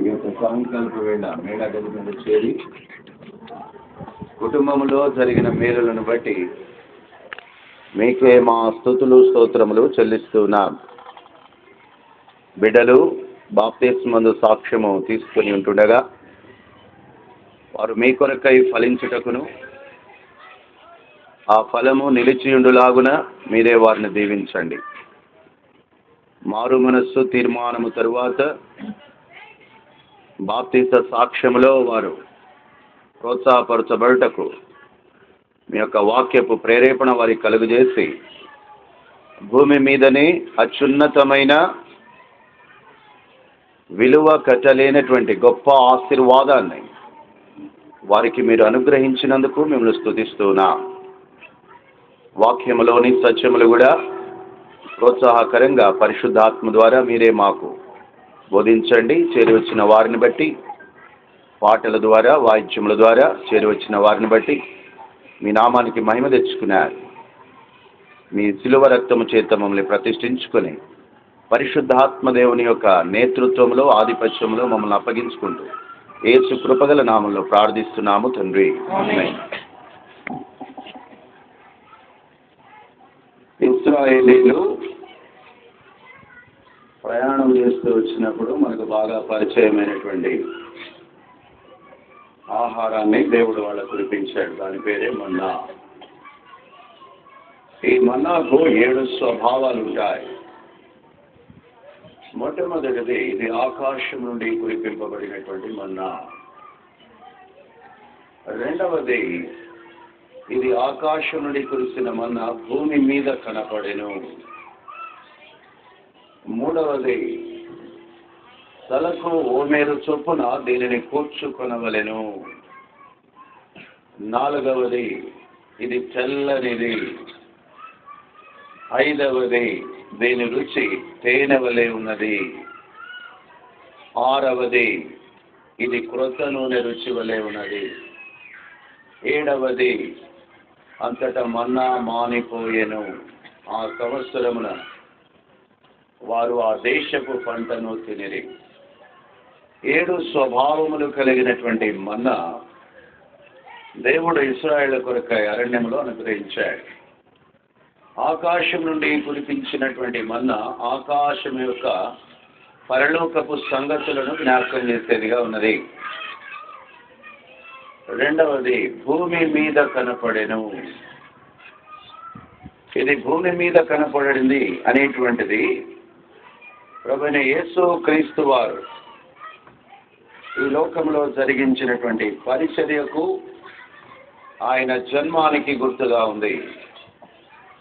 ఈ యొక్క సాయంకాలపు వేళ మేడ గది మీద చేరి కుటుంబంలో జరిగిన మేలులను బట్టి మీకే మా స్తుతులు స్తోత్రములు చెల్లిస్తున్నాం. బిడ్డలు బాప్తిస్మందు సాక్ష్యము తీసుకుని ఉంటుండగా వారు మీ కొరకై ఫలించుటకును ఆ ఫలము నిలిచియుండులాగున మీరే వారిని దీవించండి. మారు మనస్సు తీర్మానము తరువాత బాప్తిస్మ సాక్ష్యములో వారు ప్రోత్సాహపరచబడుటకు మీ యొక్క వాక్యపు ప్రేరేపణ వారికి కలుగజేసి భూమి మీదనే అత్యున్నతమైన విలువ కట్టలేనటువంటి గొప్ప ఆశీర్వాదాన్ని వారికి మీరు అనుగ్రహించినందుకు మిమ్మల్ని స్తుతిస్తున్నాం. వాక్యములోని సత్యములు కూడా ప్రోత్సాహకరంగా పరిశుద్ధాత్మ ద్వారా మీరే మాకు బోధించండి. చేరి వచ్చిన వారిని బట్టి పాటల ద్వారా వాయిద్యముల ద్వారా చేరి వచ్చిన వారిని బట్టి మీ నామానికి మహిమ తెచ్చుకున్నారు. మీ శిలువ రక్తము చేత మమ్మల్ని ప్రతిష్ఠించుకొని పరిశుద్ధాత్మ దేవుని యొక్క నేతృత్వంలో ఆధిపత్యంలో మమ్మల్ని అప్పగించుకుంటూ యేసు కృపగల నామంలో ప్రార్థిస్తున్నాము తండ్రి. ఆమేన్. ఇశ్రాయేలీలు ప్రయాణం చేస్తూ వచ్చినప్పుడు మనకు బాగా పరిచయమైనటువంటి ఆహారాన్ని దేవుడు వాళ్ళకు కురిపించాడు. దాని పేరే మన్నా. ఈ మన్నాకు 7 స్వభావాలు ఉంటాయి. మొట్టమొదటిది ఇది ఆకాశం నుండి కురిపింపబడినటువంటి మన్నా. రెండవది ఇది ఆకాశం నుండి కురిసిన మన్నా భూమి మీద కనపడెను. మూడవది తలకు ఓమేరు చొప్పున దీనిని కూర్చుకొనవలెను. నాలుగవది ఇది తెల్లనిది. ఐదవది దీని రుచి తేనె వలె ఉన్నది. ఆరవది ఇది క్రొత్త నూనె రుచి వలె ఉన్నది. ఏడవది అంతటా మన్నా మానిపోయెను. ఆ సంవత్సరమున వారు ఆ దేశపు పంటను తినిరి. 7 స్వభావములు కలిగినటువంటి మన్నా దేవుడు ఇశ్రాయేలు కొరకై అరణ్యంలో అనుగ్రహించాడు. ఆకాశం నుండి కురిపించినటువంటి మన్నా ఆకాశం యొక్క పరలోకపు సంగతులను జ్ఞాపకం చేసేదిగా ఉన్నది. రెండవది భూమి మీద కనపడెను. ఇది భూమి మీద కనపడింది అనేటువంటిది ప్రభువైన యేసు క్రీస్తు వారు ఈ లోకంలో జరిగించినటువంటి పరిచర్యకు ఆయన జన్మానికి గుర్తుగా ఉంది.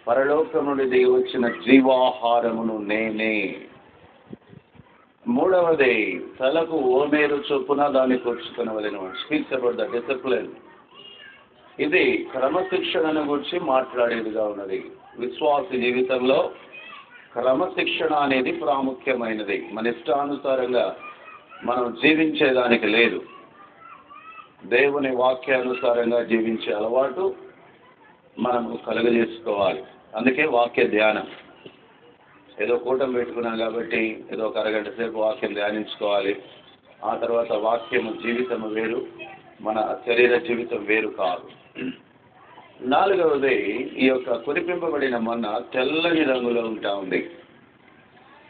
పరలోకం నుండి దిగి వచ్చిన జీవాహారమును నేనే. మూడవది తలకు ఓమేరు చొప్పున దాన్ని కూర్చుకొనవలెను. Speaks about the discipline. ఇది క్రమశిక్షణను గురించి మాట్లాడేదిగా ఉన్నది. విశ్వాస జీవితంలో క్రమశిక్షణ అనేది ప్రాముఖ్యమైనది. మన ఇష్టానుసారంగా మనం జీవించేదానికి లేదు. దేవుని వాక్యానుసారంగా జీవించే అలవాటు మనము కలుగజేసుకోవాలి. అందుకే వాక్య ధ్యానం. ఏదో కూటమి పెట్టుకున్నాం కాబట్టి ఏదో ఒక అరగంట సేపు వాక్యం ధ్యానించుకోవాలి. ఆ తర్వాత వాక్యము జీవితం వేరు, మన శరీర జీవితం వేరు కాదు. నాలుగవది ఈ యొక్క కురిపింపబడిన మన్నా తెల్లని రంగులో ఉంటా ఉంది.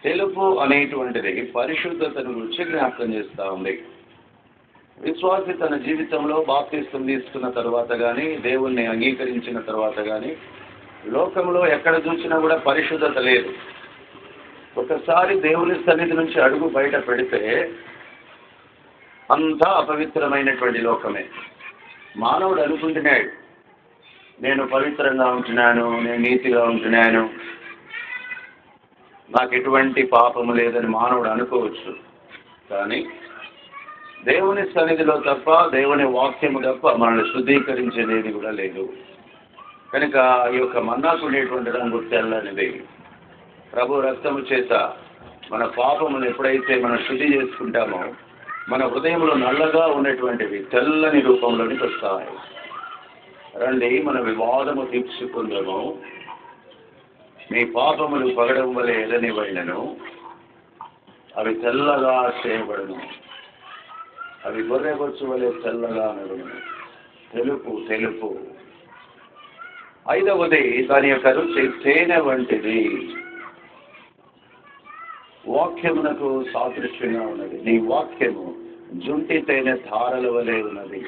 తెలుపు అనేటువంటిది పరిశుద్ధతను గురించి జ్ఞాపకం చేస్తూ ఉంది. విశ్వాసి తన జీవితంలో బాప్తిస్మం తీసుకున్న తర్వాత కానీ దేవుణ్ణి అంగీకరించిన తర్వాత కానీ లోకంలో ఎక్కడ చూసినా కూడా పరిశుద్ధత లేదు. ఒకసారి దేవుని సన్నిధి నుంచి అడుగు బయట పెడితే అంతా అపవిత్రమైనటువంటి లోకమే. మానవుడు అనుకుంటున్నాడు, నేను పవిత్రంగా ఉంటున్నాను, నేను నీతిగా ఉంటున్నాను, నాకు ఎటువంటి పాపము లేదని మానవుడు అనుకోవచ్చు. కానీ దేవుని సన్నిధిలో తప్ప, దేవుని వాక్యము తప్ప మనల్ని శుద్ధీకరించేది ఏది కూడా లేదు. కనుక ఈ యొక్క మన్నాకు ఉండేటువంటి రంగు తెల్లనిది. ప్రభు రక్తము చేత మన పాపమును ఎప్పుడైతే మనం శుద్ధి చేసుకుంటామో మన హృదయంలో నల్లగా ఉన్నటువంటివి తెల్లని రూపంలోనికి వస్తాయి. రండి మన వివాదము తీర్చుకుందాము. మీ పాపములు పగడం వలె ఎదనివైనను అవి తెల్లగా చేయబడను. అవి గొర్రెబొచ్చు వలె తెల్లగా నడుము, తెలుపు తెలుపు. 5వది దాని యొక్క రుచి తేనె వంటిది. వాక్యమునకు సాదృశ్యంగా ఉన్నది. నీ వాక్యము జుంటి తేనె ధారల వలె ఉన్నది.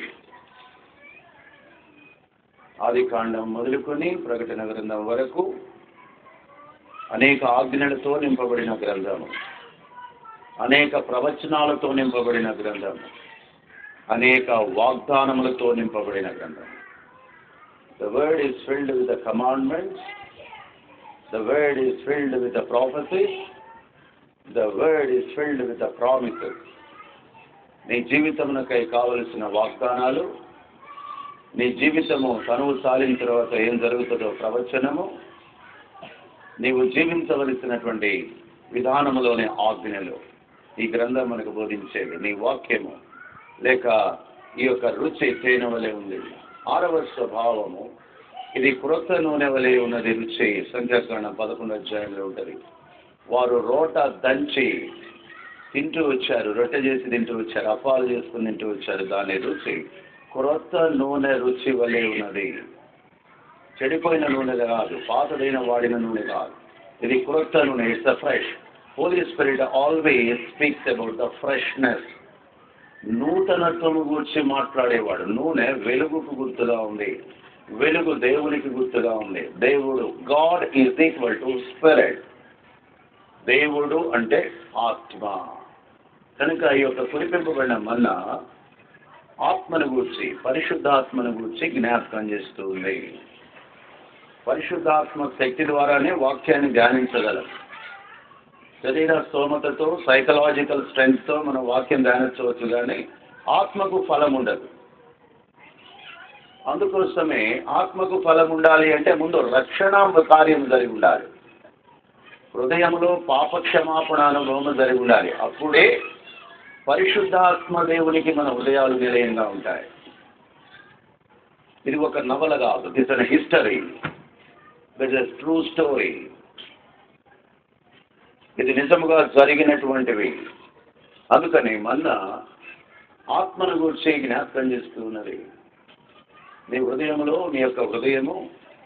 ఆదికాండం మొదలుకొని ప్రకటన గ్రంథం వరకు అనేక ఆజ్ఞలతో నింపబడిన గ్రంథము, అనేక ప్రవచనాలతో నింపబడిన గ్రంథము, అనేక వాగ్దానములతో నింపబడిన గ్రంథం. The word is filled with the commandments. The word is filled with the prophecies. The word is filled with the promises. నీ జీవితమునకై కావలసిన వాగ్దానాలు, నీ జీవితము తనువు సాలిన తర్వాత ఏం జరుగుతుందో ప్రవచనము, నీవు జీవించవలసినటువంటి విధానములోని ఆజ్ఞలు ఈ గ్రంథం మనకు బోధించేది. నీ వాక్యము లేక ఈ యొక్క రుచి తేనె వలె ఉంది. 6వ స్వభావము, ఇది క్రొత్త నూనె వలె ఉన్నది రుచి. సంఖ్యాకాండం 11వ అధ్యాయంలో ఉంటుంది. వారు రోట దంచి తింటూ వచ్చారు, రొట్టె చేసి తింటూ వచ్చారు, అప్పాలు చేసుకుని తింటూ వచ్చారు. దాని రుచి క్రొత్త నూనె రుచి వలె ఉన్నది. చెడిపోయిన నూనె కాదు, పాతదైన వాడిన నూనె కాదు. ఇది క్రొత్త నూనె. It's the fresh. Holy spirit always speaks about the freshness. నూతనత్వము గురించి మాట్లాడేవాడు. నూనె వెలుగుకు గుర్తుగా ఉంది. వెలుగు దేవునికి గుర్తుగా ఉంది. దేవుడు, God is equal to spirit. దేవుడు అంటే ఆత్మ. కనుక ఈ యొక్క కురిపింపబడిన మన్నా ఆత్మను గూర్చి, పరిశుద్ధాత్మను గూర్చి జ్ఞాపకం చేస్తూ ఉంది. పరిశుద్ధాత్మ శక్తి ద్వారానే వాక్యాన్ని ధ్యానించగలం. శరీర స్తోమతతో, సైకలాజికల్ స్ట్రెంగ్త్తో మనం వాక్యం ధ్యానించవచ్చు, కానీ ఆత్మకు ఫలం ఉండదు. అందుకోసమే ఆత్మకు ఫలం ఉండాలి అంటే ముందు రక్షణ కార్యం జరిగి ఉండాలి. హృదయంలో పాపక్షమాపణ అనుభవం జరిగి ఉండాలి. అప్పుడే పరిశుద్ధాత్మ దేవునికి మన హృదయాలు నిలయంగా ఉంటాయి. ఇది ఒక నవల కాదు. It's an history. It's a true story. ఇది నిజముగా జరిగినటువంటివి. అందుకని మన్నా ఆత్మను గురించి జ్ఞాపకం చేస్తూ ఉన్నది. నీ హృదయంలో, నీ యొక్క హృదయము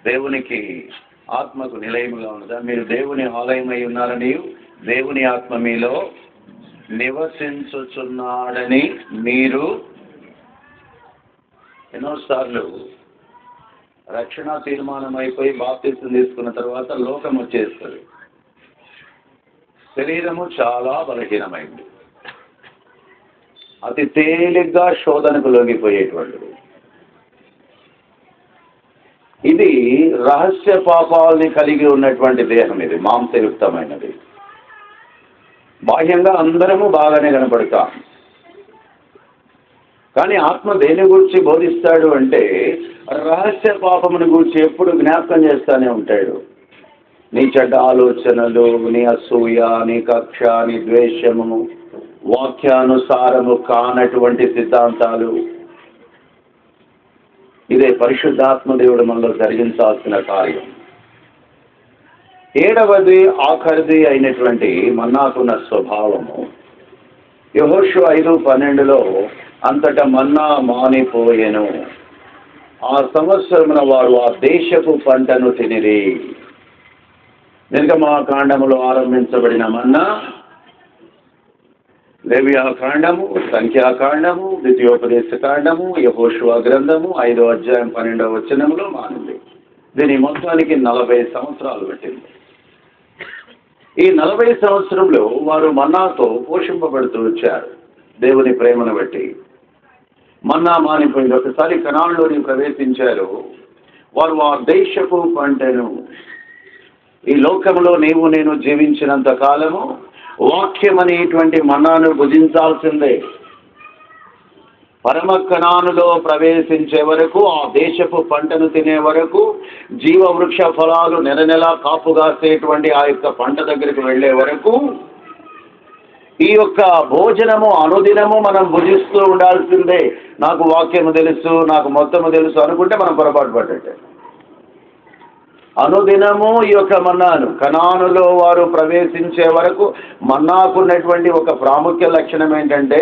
దేవునికి, ఆత్మకు నిలయముగా ఉన్నదా? మీరు దేవుని ఆలయమై ఉన్నారని, దేవుని ఆత్మ మీలో నివసించుచున్నాడని మీరు ఎన్నోసార్లు రక్షణ తీర్మానం అయిపోయి బాప్తిసం తీసుకున్న తర్వాత లోకం వచ్చేస్తుంది. శరీరము చాలా బలహీనమైంది. అతి తేలిగ్గా శోధనకు లొంగిపోయేటువంటిది. ఇది రహస్య పాపాలని కలిగి ఉన్నటువంటి దేహం. ఇది మాంసయుక్తమైనది. బాహ్యంగా అందరము బాగానే కనపడతాం, కానీ ఆత్మ దేని గురించి బోధిస్తాడు అంటే రహస్య పాపముని గురించి ఎప్పుడు జ్ఞాపకం చేస్తూనే ఉంటాడు. నీ చెడ్డ ఆలోచనలు, నీ అసూయ, నీ కక్ష, నీ ద్వేషము, వాక్యానుసారము కానటువంటి సిద్ధాంతాలు. ఇదే పరిశుద్ధాత్మ దేవుడు మనలో జరిగించాల్సిన కార్యం. 7వది ఆఖరిది అయినటువంటి మన్నాకున్న స్వభావము. యెహోషువ 5:12లో అంతటా మన్నా మానిపోయెను. ఆ సంవత్సరమున వారు ఆ దేశపు పంటను తినిరి. నిర్గమకాండములో ఆరంభించబడిన మన్నా లేవియాకాండము, సంఖ్యాకాండము, ద్వితీయోపదేశకాండము, యెహోషువ గ్రంథము 5వ అధ్యాయం 12వ వచనములో మానింది. దీని మొత్తానికి 40 సంవత్సరాలు పట్టింది. ఈ 40 సంవత్సరంలో వారు మన్నాతో పోషింపబడుతూ వచ్చారు. దేవుని ప్రేమను బట్టి మన్నా మానిపోయింది. ఒకసారి కనాన్లోని ప్రవేశించారు. వారు ఆ దేశపు పంటను, ఈ లోకంలో నీవు నేను జీవించినంత కాలము వాక్యం అనేటువంటి మన్నాను భుజించాల్సిందే. పరమ కనానులో ప్రవేశించే వరకు, ఆ దేశపు పంటను తినే వరకు, జీవవృక్ష ఫలాలు నెల నెలా కాపుగాసేటువంటి ఆ యొక్క పంట దగ్గరికి వెళ్ళే వరకు ఈ యొక్క భోజనము అనుదినము మనం భుజిస్తూ ఉండాల్సిందే. నాకు వాక్యము తెలుసు, నాకు మొత్తము తెలుసు అనుకుంటే మనం పొరపాటు పడ్డట్టే. అనుదినము ఈ యొక్క మన్నాను కనానులో వారు ప్రవేశించే వరకు మన్నాకున్నటువంటి ఒక ప్రాముఖ్య లక్షణం ఏంటంటే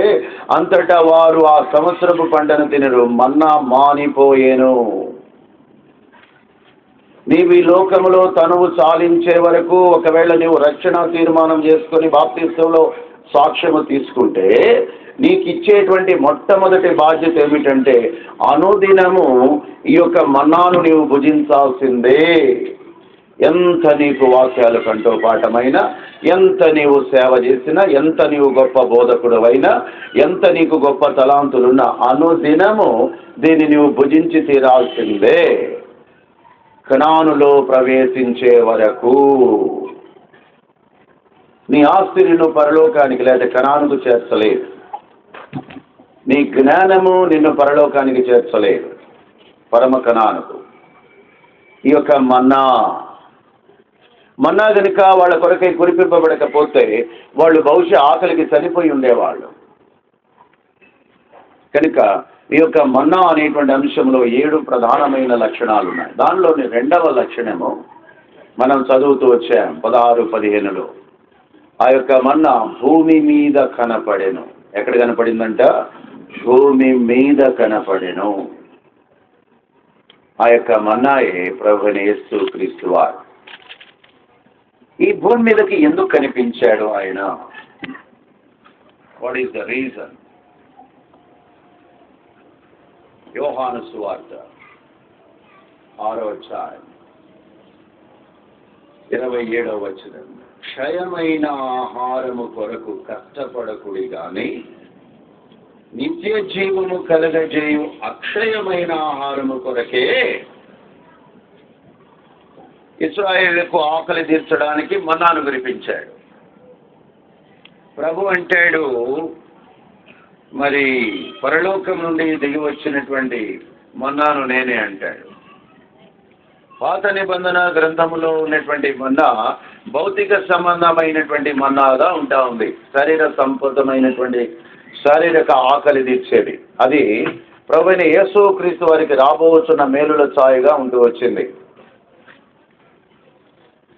అంతటా వారు ఆ సంవత్సరపు పంటను తినరు, మన్నా మానిపోయేను. నీవు ఈ లోకములో తనువు చాలించే వరకు ఒకవేళ నీవు రక్షణ తీర్మానం చేసుకొని బాప్తిస్మంలో సాక్ష్యము తీసుకుంటే నీకు ఇచ్చేటువంటి మొట్టమొదటి బాధ్యత ఏమిటంటే అనుదినము ఈ యొక్క మన్నాను నీవు భుజించాల్సిందే. ఎంత నీకు వాక్యాలు కంఠోపాఠమైనా, ఎంత నీవు సేవ చేసినా, ఎంత నీవు గొప్ప బోధకుడవైనా, ఎంత నీకు గొప్ప తలాంతులున్నా అనుదినము దీన్ని నీవు భుజించి తీరాల్సిందే కనానులో ప్రవేశించే వరకు. నీ ఆస్తి నిన్ను పరలోకానికి లేదా కనానుకు చేర్చలేదు, నీ జ్ఞానము నిన్ను పరలోకానికి చేర్చలేదు, పరమ కనానుకు. ఈ యొక్క మన్నా కనుక వాళ్ళ కొరకై కురిపింపబడకపోతే వాళ్ళు బహుశా ఆకలికి చనిపోయి ఉండేవాళ్ళు. కనుక ఈ యొక్క మన్నా అనేటువంటి అంశంలో 7 ప్రధానమైన లక్షణాలు ఉన్నాయి. దానిలోని 2వ లక్షణము మనం చదువుతూ వచ్చాం 16-15లో. ఆ యొక్క మన్నా భూమి మీద కనపడెను. ఎక్కడ కనపడిందంట? భూమి మీద కనపడెను. ఆ యొక్క మన్నాయే ప్రభువైన యేసుక్రీస్తు వారు. ఈ భూమి మీదకి ఎందుకు కనిపించాడు ఆయన? What is the reason? యోహాను సువార్త 6వ అధ్యాయం 27వ వచనం. క్షయమైన ఆహారము కొరకు కష్టపడకుడి గాని నిత్య జీవము కలగజేయు అక్షయమైన ఆహారము కొరకే ఇశ్రాయేలుకు ఆకలి తీర్చడానికి మన్నాను కురిపించాడు. ప్రభు అంటాడు, మరి పరలోకం నుండి దిగి వచ్చినటువంటి మన్నాను నేనే అంటాడు. పాత నిబంధన గ్రంథములో ఉన్నటువంటి మన్నా భౌతిక సంబంధమైనటువంటి మన్నాగా ఉంటా ఉంది. శరీర సంపదమైనటువంటి శారీరక ఆకలి తీర్చేది. అది ప్రభువైన యేసుక్రీస్తు వారికి రాబోతున్న మేలుల ఛాయగా ఉంటూ వచ్చింది.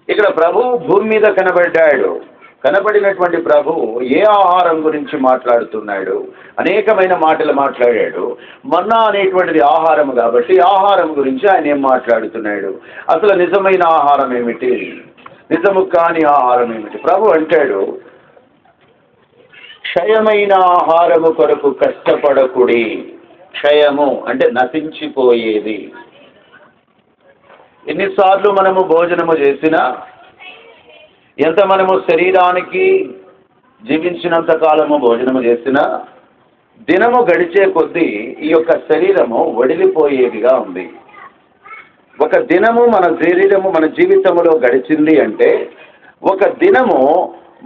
ఇక్కడ ప్రభు భూమి మీద కనబడ్డాడు. కనబడినటువంటి ప్రభు ఏ ఆహారం గురించి మాట్లాడుతున్నాడు? అనేకమైన మాటలు మాట్లాడాడు. మన్నా అనేటువంటిది ఆహారం కాబట్టి ఆహారం గురించి ఆయన ఏం మాట్లాడుతున్నాడు? అసలు నిజమైన ఆహారం ఏమిటి, నిజము కాని ఆహారం ఏమిటి? ప్రభు అంటాడు, క్షయమైన ఆహారము కొరకు కష్టపడకుడి. క్షయము అంటే నశించిపోయేది. ఎన్నిసార్లు మనము భోజనము చేసినా, ఎంత మనము శరీరానికి జీవించినంత కాలము భోజనము చేసినా, దినము గడిచే కొద్దీ ఈ యొక్క శరీరము వడిలిపోయేదిగా ఉంది. ఒక దినము మన శరీరము మన జీవితంలో గడిచింది అంటే ఒక దినము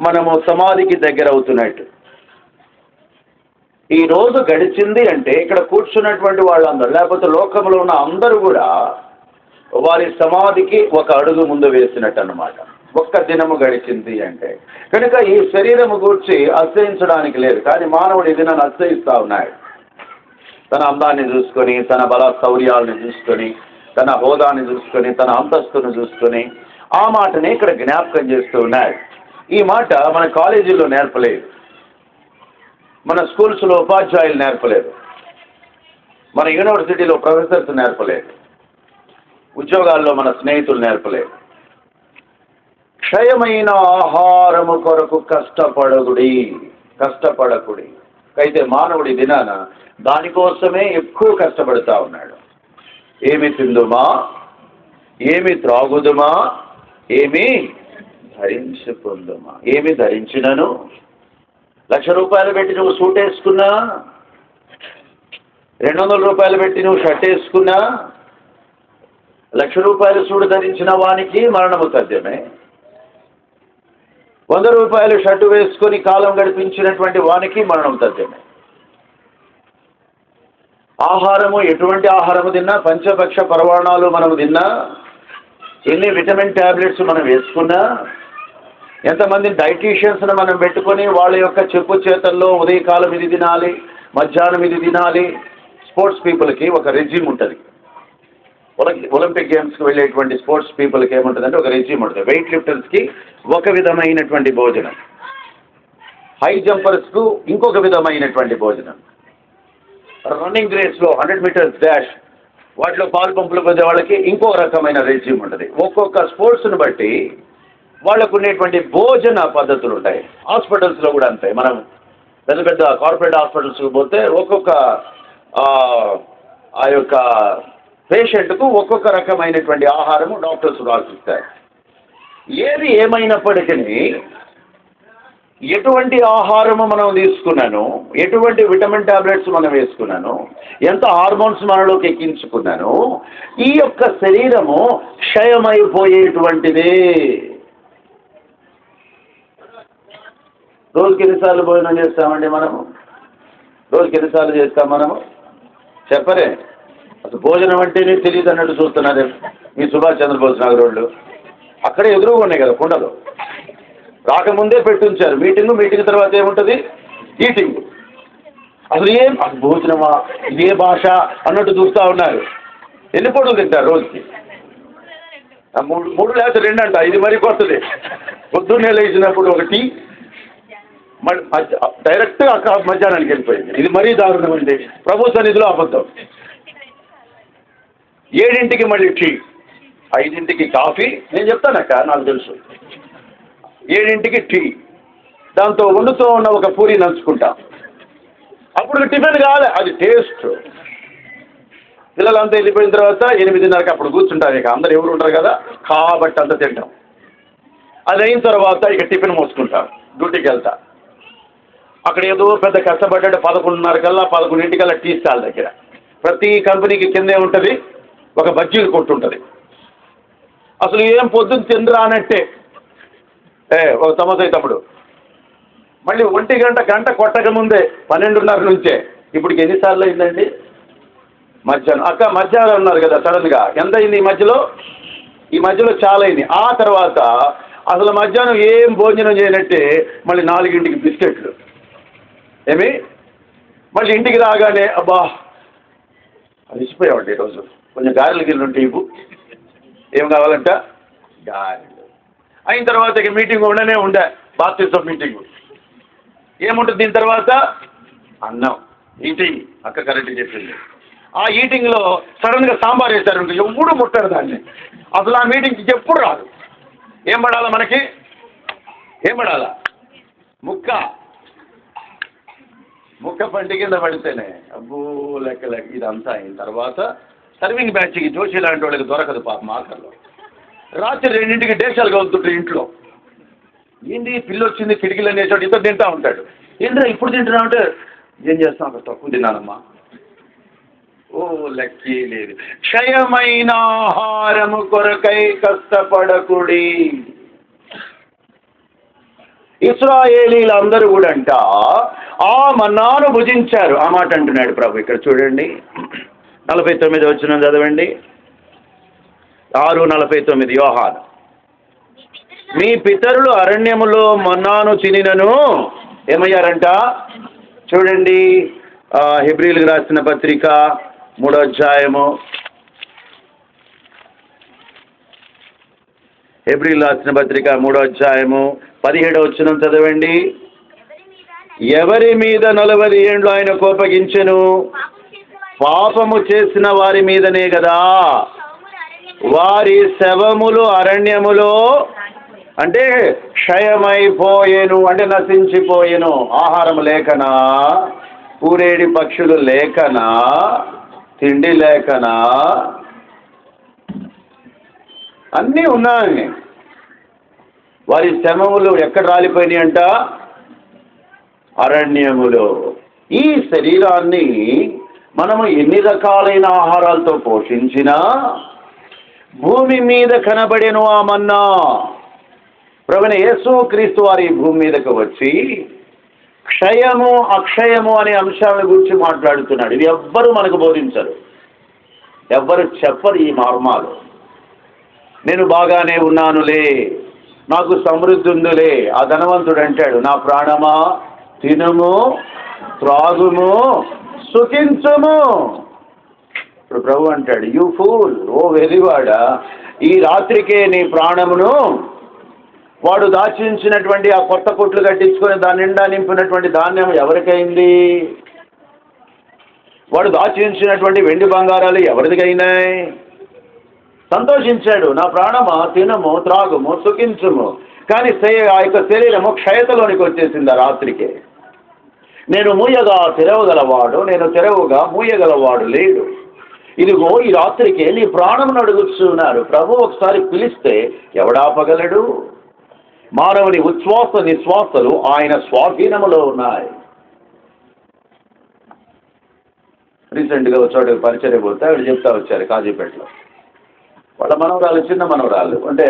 మనము సమాధికి దగ్గర అవుతున్నట్టు. ఈ రోజు గడిచింది అంటే ఇక్కడ కూర్చున్నటువంటి వాళ్ళందరూ, లేకపోతే లోకంలో ఉన్న అందరూ కూడా వారి సమాధికి ఒక అడుగు ముందు వేసినట్టు అన్నమాట. ఒక్క దినము గడిచింది అంటే కనుక ఈ శరీరము గూర్చి అసహించడానికి లేదు. కానీ మానవుడు ఈ దినాన్ని అసహిస్తూ ఉన్నాడు. తన అందాన్ని చూసుకొని, తన బల శౌర్యాలను చూసుకొని, తన హోదాని చూసుకొని, తన అంతస్తును చూసుకొని ఆ మాటని ఇక్కడ జ్ఞాపకం చేస్తూ ఉన్నాడు. ఈ మాట మన కాలేజీల్లో నేర్పలేదు, మన స్కూల్స్లో ఉపాధ్యాయులు నేర్పలేదు, మన యూనివర్సిటీలో ప్రొఫెసర్స్ నేర్పలేదు, ఉద్యోగాల్లో మన స్నేహితులు నేర్పలేదు. క్షయమైన ఆహారము కొరకు కష్టపడకుడి. అయితే మానవుడి దినాన దానికోసమే ఎక్కువ కష్టపడుతూ ఉన్నాడు. ఏమి తిందుమా, ఏమి త్రాగుదుమా, ఏమి ధరించుకుందుమా. ఏమి ధరించినను, ₹1,00,000 పెట్టి నువ్వు సూట్ వేసుకున్నా, ₹200 పెట్టి నువ్వు షర్ట్ వేసుకున్నా, ₹1,00,000 సూడు ధరించిన వానికి మరణము తథ్యమే. ₹100 షర్టు వేసుకొని కాలం గడిపించినటువంటి వానికి మరణం తథ్యమే. ఆహారము ఎటువంటి ఆహారము తిన్నా, పంచభక్ష పరవాణాలు మనం తిన్నా, ఎన్ని విటమిన్ ట్యాబ్లెట్స్ మనం వేసుకున్నా, ఎంతమంది డైటీషియన్స్ను మనం పెట్టుకొని వాళ్ళ యొక్క చెప్పు చేతల్లో ఉదయకాలం ఇది తినాలి, మధ్యాహ్నం ఇది తినాలి. స్పోర్ట్స్ పీపుల్కి ఒక రెజ్యూమ్ ఉంటుంది, ఒలింపిక్ గేమ్స్కి వెళ్ళేటువంటి స్పోర్ట్స్ పీపుల్కి ఏముంటుందంటే ఒక రెజ్యూమ్ ఉంటుంది. వెయిట్ లిఫ్టర్స్కి ఒక విధమైనటువంటి భోజనం, హై జంపర్స్కు ఇంకొక విధమైనటువంటి భోజనం, రన్నింగ్ రేస్లో 100 మీటర్స్ డాష్ వాటిలో పాలు పంపులు పొందే వాళ్ళకి ఇంకో రకమైన రెజ్యూమ్ ఉంటుంది. ఒక్కొక్క స్పోర్ట్స్ని బట్టి వాళ్ళకు ఉండేటువంటి భోజన పద్ధతులు ఉంటాయి. హాస్పిటల్స్లో కూడా అంతే. మనం పెద్ద పెద్ద కార్పొరేట్ హాస్పిటల్స్కి పోతే ఒక్కొక్క ఆ యొక్క పేషెంట్కు ఒక్కొక్క రకమైనటువంటి ఆహారము డాక్టర్స్ రాసిస్తారు. ఏది ఏమైనప్పటికీ ఎటువంటి ఆహారము మనం తీసుకున్నాను, ఎటువంటి విటమిన్ టాబ్లెట్స్ మనం వేసుకున్నాను, ఎంత హార్మోన్స్ మనలోకి ఎక్కించుకున్నాను, ఈ యొక్క శరీరము క్షయమైపోయేటువంటిదే. రోజుకి ఎన్నిసార్లు భోజనం చేస్తామండి మనము? రోజుకి ఎన్నిసార్లు చేస్తాం మనము? చెప్పరే. అసలు భోజనం అంటేనే తెలియదు అన్నట్టు చూస్తున్నారు మీ సుభాష్ చంద్రబోస్ నగర్ వాళ్ళు. అక్కడే ఎదురుగా ఉన్నాయి కదా కుండలు, రాకముందే పెట్టుంచారు. మీటింగ్ తర్వాత ఏముంటుంది? ఈటింగ్. అసలు ఏం భోజనమా, ఇదే భాష అన్నట్టు చూస్తూ ఉన్నారు. ఎన్ని పూటలు తింటారు రోజుకి? మూడు లేకపోతే 2 అంట. ఇది మరీ కొత్తది. పొద్దున్నే లేచినప్పుడు ఒక టీ, డైరెక్ట్గా మధ్యాహ్నానికి వెళ్ళిపోయింది. ఇది మరీ దారుణం అండి. ప్రభు సన్నిధిలో అబద్ధం. 7ంటికి మళ్ళీ టీ, 5ంటికి కాఫీ. నేను చెప్తానక్క, నాకు తెలుసు. 7ంటికి టీ, దాంతో వండుతూ ఉన్న ఒక పూరి నంచుకుంటాం. అప్పుడు టిఫిన్ కావాలి, అది టేస్ట్. పిల్లలంతా వెళ్ళిపోయిన తర్వాత 8:30కి అప్పుడు కూర్చుంటారు. ఇక అందరు ఎవరు ఉంటారు కదా కాబట్టి అంతా తింటాం. అది అయిన తర్వాత ఇక టిఫిన్ మోసుకుంటాం. డ్యూటీకి వెళ్తా. అక్కడ ఏదో పెద్ద కష్టపడ్డాడు. 11:30 టీ స్టాల్ దగ్గర. ప్రతి కంపెనీకి కిందే ఉంటుంది ఒక బజ్జీలు కొట్టుంటుంది. అసలు ఏం పొద్దున్న తిందిరా అన్నట్టే. ఒక సమోసాయి తమ్ముడు. మళ్ళీ 1 గంట కొట్టక ముందే 12:30 నుంచే. ఇప్పటికి ఎన్నిసార్లు అయిందండి? మధ్యాహ్నం. అక్క మధ్యాహ్నం ఉన్నారు కదా సడన్గా. ఎంత అయింది ఈ మధ్యలో చాలా అయింది. ఆ తర్వాత అసలు మధ్యాహ్నం ఏం భోజనం చేయనట్టే మళ్ళీ 4ంటికి బిస్కెట్లు. మళ్ళీ ఇంటికి రాగానే అబ్బా అలిసిపోయామండి ఈరోజు, కొంచెం గారెలు గిన్నెలు ఉంటే ఇవ్వు. ఏం కావాలంట? గారెలు. అయిన తర్వాత ఇక మీటింగ్ ఉండే బాప్టిజం మీటింగ్ ఏముంటుంది. దీని తర్వాత అన్నం, ఈటింగ్. అక్క కరెక్ట్ చెప్పింది. ఆ ఈటింగ్లో సడన్గా సాంబార్ వేశారు. ఎప్పుడు ముట్టారు దాన్ని. అసలు ఆ మీటింగ్కి ఎప్పుడు రాదు. ఏం పడాలా మనకి? ఏం పడాలా? ముక్క పంటి కింద పడితేనే అబ్బో లెక్క. ఇదంతా అయిన తర్వాత సర్వింగ్ బ్యాచ్కి జోషి లాంటి వాళ్ళకి దొరకదు పాపం. ఆఖరిలో రాత్రి 2ంటికి డేషాలు కలుగుతుంటారు ఇంట్లో. ఏంటి పిల్లి వచ్చింది కిటికీలో నేసాడు, ఇతను తింటా ఉంటాడు. ఏంటో ఇప్పుడు తింటున్నా అంటే ఏం చేస్తాం, అక్కడ తక్కువ తిన్నానమ్మా. ఓ లెక్కే లేదు. క్షయమైన ఆహారము కొరకై కష్టపడకుడి. ఇశ్రాయేలీలందరూ కూడా అంట ఆ మన్నాను భుజించారు. ఆ మాట అంటున్నాడు ప్రభు. ఇక్కడ చూడండి 49 వచనం చదవండి. 6:49 యోహాను. మీ పితరులు అరణ్యములో మన్నాను తినినను ఏమయ్యారంట? చూడండి హెబ్రీయులకు రాసిన పత్రిక 3వ అధ్యాయము. హెబ్రీయులకు రాసిన పత్రిక 3వ అధ్యాయము 17వ వచనం చదవండి. ఎవరి మీద 40 ఏండ్లు ఆయన కోపగించెను? పాపము చేసిన వారి మీదనే కదా. వారి శవములు అరణ్యములో అంటే క్షయమైపోయేను, అంటే నశించిపోయేను. ఆహారం లేకనా, పూరేడి పక్షులు లేకనా, తిండి లేకనా, అన్నీ ఉన్నాయి. వారి శవములు ఎక్కడ రాలిపోయినాయి అంట? అరణ్యములో. ఈ శరీరాన్ని మనము ఎన్ని రకాలైన ఆహారాలతో పోషించినా భూమి మీద కనబడేను ఆ మన్నా. ప్రభువైన యేసుక్రీస్తు వారి భూమి మీదకు వచ్చి క్షయము అక్షయము అనే అంశాల గురించి మాట్లాడుతున్నాడు. ఇది ఎవ్వరూ మనకు బోధించరు, ఎవ్వరు చెప్పరు ఈ మర్మాలు. నేను బాగానే ఉన్నానులే, నాకు సమృద్ధి ఉందిలే. ఆ ధనవంతుడు అంటాడు, నా ప్రాణమా తినుము త్రాగుము సుఖించుము. ఇప్పుడు ప్రభు అంటాడు, యూ ఫూల్, ఓ వెర్రివాడా, ఈ రాత్రికే నీ ప్రాణమును వాడు దాచించినటువంటి ఆ కొత్త కొట్లు కట్టించుకొని దాని నిండా నింపినటువంటి ధాన్యం ఎవరికైంది? వాడు దాచించినటువంటి వెండి బంగారాలు ఎవరిదికైనాయి? సంతోషించాడు, నా ప్రాణమా తినము త్రాగుము సుఖించుము. కానీ ఆ యొక్క శరీరము క్షయతలోనికి వచ్చేసింది ఆ రాత్రికే. నేను మూయగా తెరవగలవాడు, నేను తెరవుగా మూయగలవాడు లేడు. ఇదిగో ఈ రాత్రికే నీ ప్రాణమును అడుగుతున్నారు. ప్రభు ఒకసారి పిలిస్తే ఎవడాపగలడు? మానవుని ఉచ్ఛ్వాస నిశ్వాసలు ఆయన స్వాధీనములో ఉన్నాయి. రీసెంట్గా వచ్చాడు పరిచయం పోతే ఆవిడ చెప్తా వచ్చారు కాజీపేటలో. వాళ్ళ మనవరాలు, చిన్న మనవరాలు, అంటే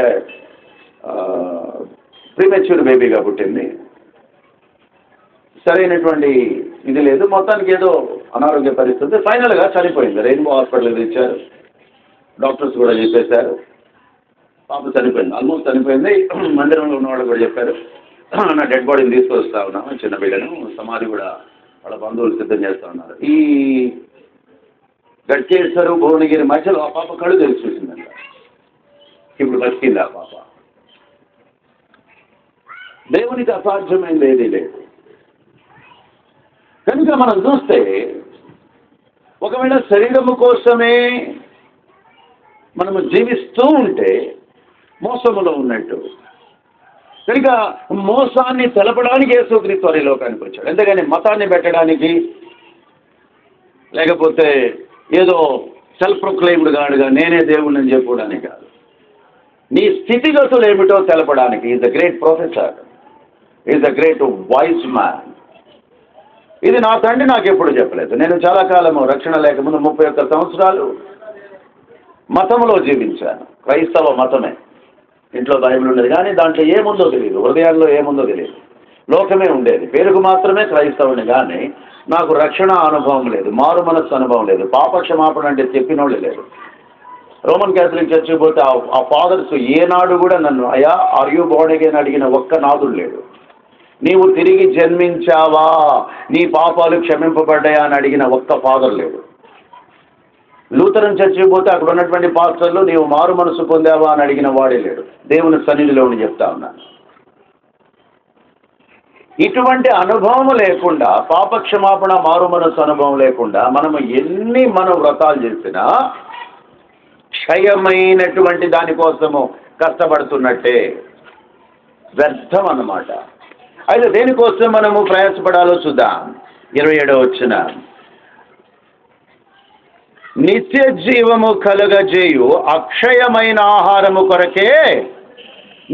ప్రీమెచ్యూర్ బేబీగా పుట్టింది. సరైనటువంటి ఇది లేదు, మొత్తానికి ఏదో అనారోగ్య పరిస్థితి, ఫైనల్గా చనిపోయింది. రెయిన్బో హాస్పిటల్ ఇచ్చారు, డాక్టర్స్ కూడా చెప్పేశారు పాప చనిపోయింది, ఆల్మోస్ట్ చనిపోయింది. మందిరంలో ఉన్నవాళ్ళు కూడా చెప్పారు, నా డెడ్ బాడీని తీసుకొస్తా ఉన్నాము, చిన్న బిడ్డను సమాధి కూడా వాళ్ళ బంధువులు సిద్ధం చేస్తూ ఉన్నారు. ఈ గట్కేశ్వరు భువనగిరి మధ్యలో ఆ పాప కళ్ళు తెలిసి చూసిందంట. ఇప్పుడు బతికింది ఆ పాప. దేవునికి అసాధ్యమైంది ఏదీ లేదు. కనుక మనం చూస్తే ఒకవేళ శరీరము కోసమే మనము జీవిస్తూ ఉంటే మోసములో ఉన్నట్టు. కనుక మోసాన్ని తెలపడానికి యేసుక్రీస్తు వారి లోకానికి వచ్చాడు. ఎందుకని మతాన్ని పెట్టడానికి, లేకపోతే ఏదో సెల్ఫ్ ప్రొక్లెయిమ్డ్ గాడుగా నేనే దేవుడిని చెప్పుకోవడానికి కాదు. నీ స్థితిగతులు ఏమిటో తెలపడానికి. Is the great professor, is the great voice man. ఇది నా తండ్రి నాకు ఎప్పుడు చెప్పలేదు. నేను చాలా కాలము రక్షణ లేకముందు 31 సంవత్సరాలు మతంలో జీవించాను. క్రైస్తవ మతమే, ఇంట్లో బైబిల్ ఉండేది కానీ దాంట్లో ఏముందో తెలియదు, హృదయాల్లో ఏముందో తెలియదు, లోకమే ఉండేది. పేరుకు మాత్రమే క్రైస్తవుని కానీ నాకు రక్షణ అనుభవం లేదు, మారు మనస్సు అనుభవం లేదు, పాప క్షమాపణ అంటే చెప్పినోళ్ళు లేదు. రోమన్ క్యాథలిక్ చర్చికి పోతే ఆ ఫాదర్స్ ఏనాడు కూడా నన్ను అయ్యా ఆర్ యూ బోర్న్ అగైన్ అడిగిన ఒక్క నాదుడు లేడు. నీవు తిరిగి జన్మించావా, నీ పాపాలు క్షమింపబడ్డాయా అని అడిగిన ఒక్క ఫాదర్ లేడు. లూథరన్ చర్చికి పోతే అక్కడ ఉన్నటువంటి పాస్టర్లు నీవు మారు మనసు పొందావా అని అడిగిన వాడే లేడు. దేవుని సన్నిధిలో చెప్తా ఉన్నాను. ఇటువంటి అనుభవం లేకుండా, పాప క్షమాపణ మారు మనసు అనుభవం లేకుండా మనము ఎన్ని వ్రతాలు చేసినా క్షయమైనటువంటి దానికోసము కష్టపడుతున్నట్టే, వ్యర్థం అన్నమాట. అయితే దేనికోసం మనము ప్రయాసపడాలో చూద్దాం. 27వ వచనం, నిత్య జీవము కలుగజేయు అక్షయమైన ఆహారము కొరకే.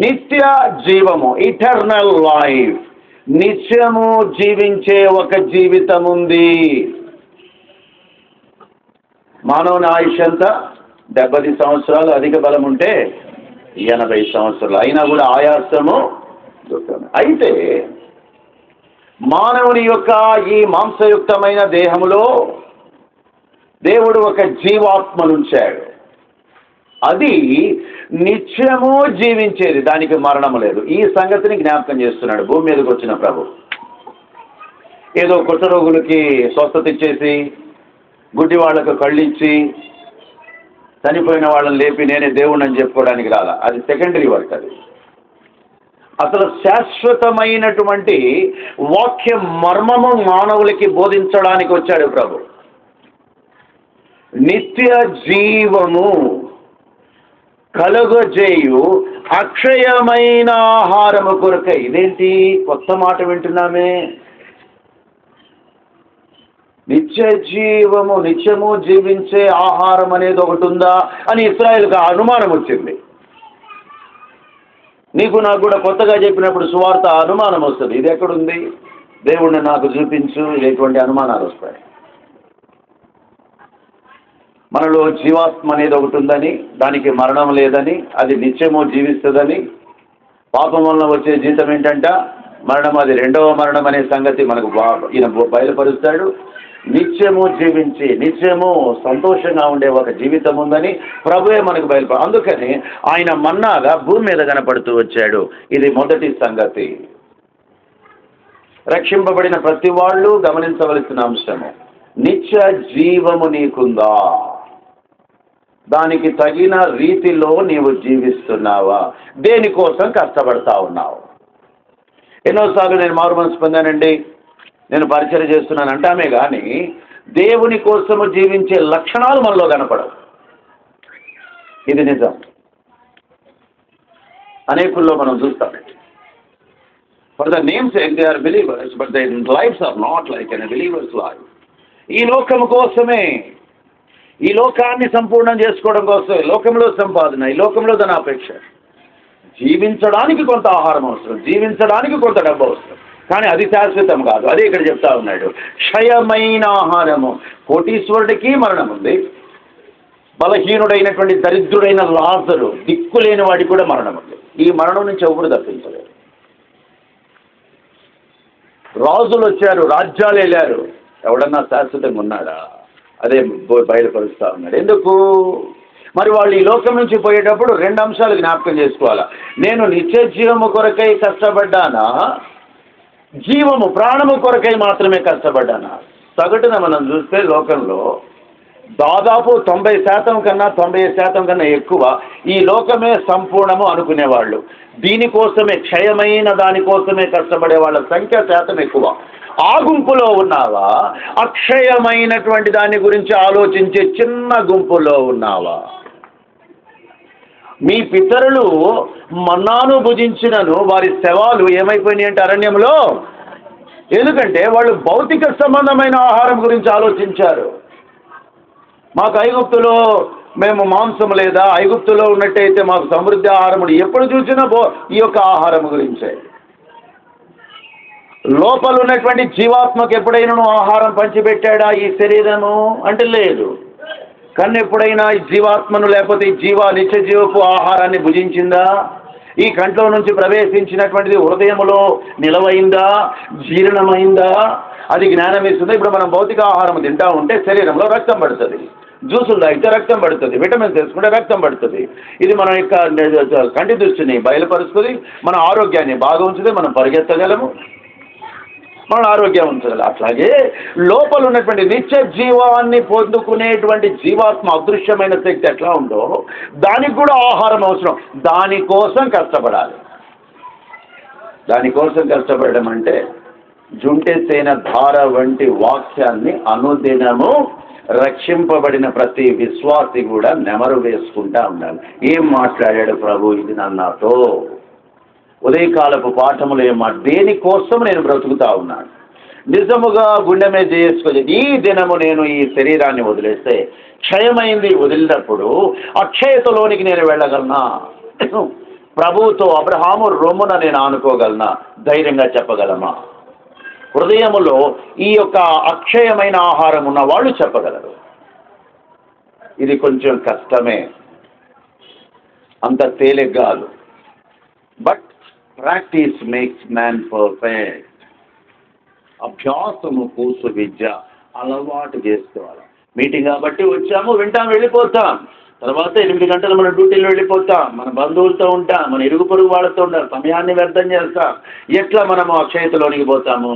నిత్య జీవము, ఇటర్నల్ లైఫ్, నిత్యము జీవించే ఒక జీవితం ఉంది. మానవుని ఆయుష్ అంతా 70 సంవత్సరాలు, అధిక బలం ఉంటే 80 సంవత్సరాలు, అయినా కూడా ఆయాసము. అయితే మానవుని యొక్క ఈ మాంసయుక్తమైన దేహములో దేవుడు ఒక జీవాత్మనుంచాడు. అది నిత్యము జీవించేది, దానికి మరణము లేదు. ఈ సంగతిని జ్ఞాపకం చేస్తున్నాడు భూమి మీదకి వచ్చిన ప్రభు. ఏదో కొత్త రోగులకి స్వస్థత ఇచ్చేసి, గుడ్డి వాళ్లకు కళ్ళిచ్చి, చనిపోయిన వాళ్ళని లేపి నేనే దేవుణ్ణి అని చెప్పుకోవడానికి రాలా. అది సెకండరీ వర్క్. అది అసలు శాశ్వతమైనటువంటి వాక్య మర్మము మానవులకి బోధించడానికి వచ్చాడు ప్రభు. నిత్య జీవము కలుగజేయు అక్షయమైన ఆహారము కొరకై. ఇదేంటి కొత్త మాట వింటున్నామే? నిత్య జీవము, నిత్యము జీవించే ఆహారం అనేది ఒకటి ఉందా అని ఇశ్రాయేలుకు అనుమానం వచ్చింది. నీకు నాకు కూడా కొత్తగా చెప్పినప్పుడు సువార్త అనుమానం వస్తుంది. ఇది ఎక్కడుంది, దేవుణ్ణి నాకు చూపించు, ఇటువంటి అనుమానాలు వస్తాయి. మనలో జీవాత్మ అనేది ఒకటి ఉందని, దానికి మరణం లేదని, అది నిత్యము జీవిస్తుందని, పాపం వలన వచ్చే జీతం ఏంటంట మరణం, అది రెండవ మరణం అనే సంగతి మనకు ఈయన బయలుపరుస్తాడు. నిత్యము జీవించి నిత్యము సంతోషంగా ఉండే ఒక జీవితం ఉందని ప్రభువే మనకు అందుకని ఆయన మన్నాగా భూమి మీద కనపడుతూ వచ్చాడు. ఇది మొదటి సంగతి. రక్షింపబడిన ప్రతి వాళ్ళు గమనించవలసిన అంశము, నిత్య జీవము నీకుందా? దానికి తగిన రీతిలో నీవు జీవిస్తున్నావా? దేనికోసం కష్టపడతా ఉన్నావు? ఎన్నోసార్లు నేను మారు మనసు పొందానండి, నేను పరిచయం చేస్తున్నాను అంటామే కానీ దేవుని కోసము జీవించే లక్షణాలు మనలో కనపడవు. ఇది నిజం. అనేకుల్లో మనం చూస్తామండి. For the name sake they are believers but they lives are not like unbelievers life. ఈ లోకము కోసమే, ఈ లోకాన్ని సంపూర్ణం చేసుకోవడం కోసమే, లోకంలో సంపాదన, ఈ లోకంలో ధనాపేక్ష. జీవించడానికి కొంత ఆహారం అవసరం, జీవించడానికి కొంత డబ్బు అవసరం, కానీ అది శాశ్వతం కాదు. అదే ఇక్కడ చెప్తా ఉన్నాడు. క్షయమైన ఆహారము. కోటీశ్వరుడికి మరణం ఉంది, బలహీనుడైనటువంటి దరిద్రుడైన లాజరు, దిక్కులేని వాడికి కూడా మరణం ఉంది. ఈ మరణం నుంచి ఎవరు తప్పించలేరు. రాజులు వచ్చారు, రాజ్యాలు వెళ్ళారు, ఎవడన్నా శాశ్వతంగా ఉన్నాడా? అదే బయలుపరుస్తూ ఉన్నాడు. ఎందుకు మరి వాళ్ళు ఈ లోకం నుంచి పోయేటప్పుడు 2 అంశాలు జ్ఞాపకం చేసుకోవాలా. నేను నిత్య జీవము కొరకై కష్టపడ్డానా, జీవము ప్రాణము కొరకై మాత్రమే కష్టపడ్డానా? సగటున మనం చూస్తే లోకంలో దాదాపు 90% కన్నా 90% కన్నా ఎక్కువ ఈ లోకమే సంపూర్ణము అనుకునేవాళ్ళు. దీనికోసమే, క్షయమైన దానికోసమే కష్టపడే వాళ్ళ సంఖ్య శాతం ఎక్కువ. ఆ గుంపులో ఉన్నావా? అక్షయమైనటువంటి దాని గురించి ఆలోచించే చిన్న గుంపులో ఉన్నావా? మీ పితరులు మన్నాను భుజించినను వారి శవాలు ఏమైపోయినాయి అంటే అరణ్యంలో. ఎందుకంటే వాళ్ళు భౌతిక సంబంధమైన ఆహారం గురించి ఆలోచించారు. మాకు ఐగుప్తులో మేము మాంసం లేదా, ఐగుప్తులో ఉన్నట్టయితే మాకు సమృద్ధి ఆహారం, ఎప్పుడు చూసినా ఈ యొక్క ఆహారం గురించే. లోపల ఉన్నటువంటి జీవాత్మకు ఎప్పుడైనా ఆహారం పంచిపెట్టాడా ఈ శరీరము అంటే లేదు. కన్ను ఎప్పుడైనా ఈ జీవాత్మను లేకపోతే ఈ నిత్య జీవపు ఆహారాన్ని భుజించిందా? ఈ కంట్లో నుంచి ప్రవేశించినటువంటిది హృదయంలో నిలవైందా, జీర్ణమైందా? అది జ్ఞానం ఇస్తుంది. ఇప్పుడు మనం భౌతిక ఆహారం తింటా ఉంటే శరీరంలో రక్తం పడుతుంది, జ్యూసులు తాగితే రక్తం పడుతుంది, విటమిన్స్ తీసుకుంటే రక్తం పడుతుంది. ఇది మన యొక్క కంటి దృష్టిని బయలుపరుస్తుంది, మన ఆరోగ్యాన్ని బాగా ఉంచుతుంది, మనం పరిగెత్తగలము, మన ఆరోగ్యం ఉంచగలం. అట్లాగే లోపల ఉన్నటువంటి నిత్య జీవాన్ని పొందుకునేటువంటి జీవాత్మ అదృశ్యమైన శక్తి ఎట్లా ఉందో దానికి కూడా ఆహారం అవసరం. దానికోసం కష్టపడాలి. దానికోసం కష్టపడడం అంటే జుంటెత్తైన ధార వంటి వాక్యాన్ని అనుదినము రక్షింపబడిన ప్రతి విశ్వాసి కూడా నెమరు వేసుకుంటా ఉండాలి. ఏం మాట్లాడాడు ప్రభు ఇది నాతో? ఉదయకాలపు పాఠములు దేనికోసం నేను బ్రతుకుతా ఉన్నాను? నిజముగా గుండె మీద చేసుకొని ఈ దినము నేను ఈ శరీరాన్ని వదిలేస్తే క్షయమైంది వదిలినప్పుడు అక్షయతలోనికి నేను వెళ్ళగలనా? ప్రభువుతో అబ్రహాము రొమ్మున నేను ఆనుకోగలనా? ధైర్యంగా చెప్పగలమా? హృదయములో ఈ యొక్క అక్షయమైన ఆహారం ఉన్న వాళ్ళు చెప్పగలరు. ఇది కొంచెం కష్టమే, అంత తేలిక కాదు. But practice makes man perfect. అభ్యాసము కూసు విద్య. అలవాటు చేసుకోవాలి. మీటింగ్ కాబట్టి వచ్చాము, వింటాం, వెళ్ళిపోతాం. తర్వాత 8 గంటలు మన డ్యూటీలో వెళ్ళిపోతాం, మన బంధువులతో ఉంటాం, మన ఇరుగు పొరుగు వాళ్ళతో ఉంటాం, సమయాన్ని వ్యర్థం చేస్తాం. ఎట్లా మనము అక్షయతలోనికి పోతాము?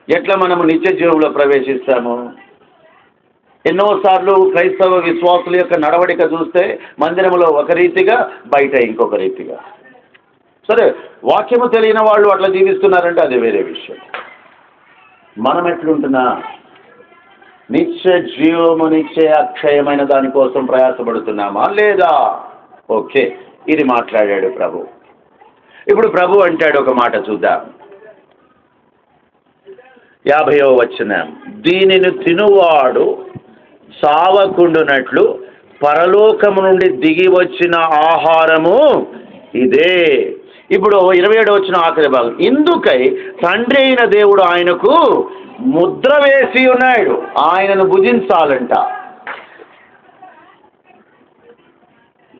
ఎట్లా మనము నిత్య జీవంలో ప్రవేశిస్తాము? ఎన్నోసార్లు క్రైస్తవ విశ్వాసుల యొక్క నడవడిక చూస్తే మందిరంలో ఒక రీతిగా, బయట ఇంకొక రీతిగా. సరే, వాక్యము తెలియని వాళ్ళు అట్లా జీవిస్తున్నారంటే అది వేరే విషయం. మనం ఎట్లుంటున్నా? నిత్య జీవము, నిత్య అక్షయమైన దానికోసం ప్రయాసపడుతున్నామా లేదా? ఓకే, ఇది మాట్లాడాడు ప్రభు. ఇప్పుడు ప్రభు అంటాడు ఒక మాట చూద్దాం. 50వ వచనం, దీనిని తినువాడు సావకుండునట్లు పరలోకము నుండి దిగి వచ్చిన ఆహారము ఇదే. ఇప్పుడు 27వ వచనం ఆఖరి భాగం, ఇందుకై తండ్రి అయిన దేవుడు ఆయనకు ముద్ర వేసి ఉన్నాడు, ఆయనను భుజించాలంట.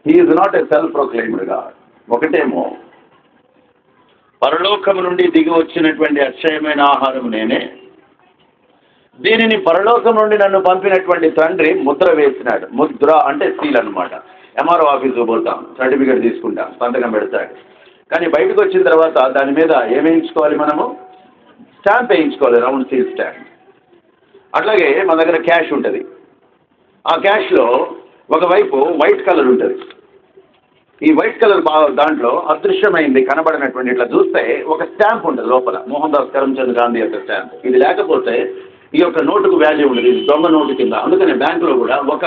He is not a self proclaimed god. ఒకటేమో పరలోకము నుండి దిగి వచ్చినటువంటి అక్షయమైన ఆహారం నేనే, దీనిని పరలోకం నుండి నన్ను పంపినటువంటి తండ్రి ముద్ర వేసినాడు. ముద్ర అంటే సీల్ అనమాట. ఎంఆర్ఓ ఆఫీస్కి పోతాం, సర్టిఫికేట్ తీసుకుంటాం, సంతకం పెడతాడు. కానీ బయటకు వచ్చిన తర్వాత దాని మీద ఏం వేయించుకోవాలి? మనము స్టాంప్ వేయించుకోవాలి, రౌండ్ సీల్ స్టాంప్. అట్లాగే మన దగ్గర క్యాష్ ఉంటుంది. ఆ క్యాష్లో ఒకవైపు వైట్ కలర్ ఉంటుంది. ఈ వైట్ కలర్ దాంట్లో అదృశ్యమైంది కనబడినటువంటి ఇట్లా చూస్తే ఒక స్టాంప్ ఉంటుంది లోపల, మోహన్ దాస్ కరమ్చంద్ గాంధీ యొక్క స్టాంప్. ఇది లేకపోతే ఈ యొక్క నోటుకు వాల్యూ ఉండదు, ఇది దొంగ నోటు కింద. అందుకని బ్యాంకులో కూడా ఒక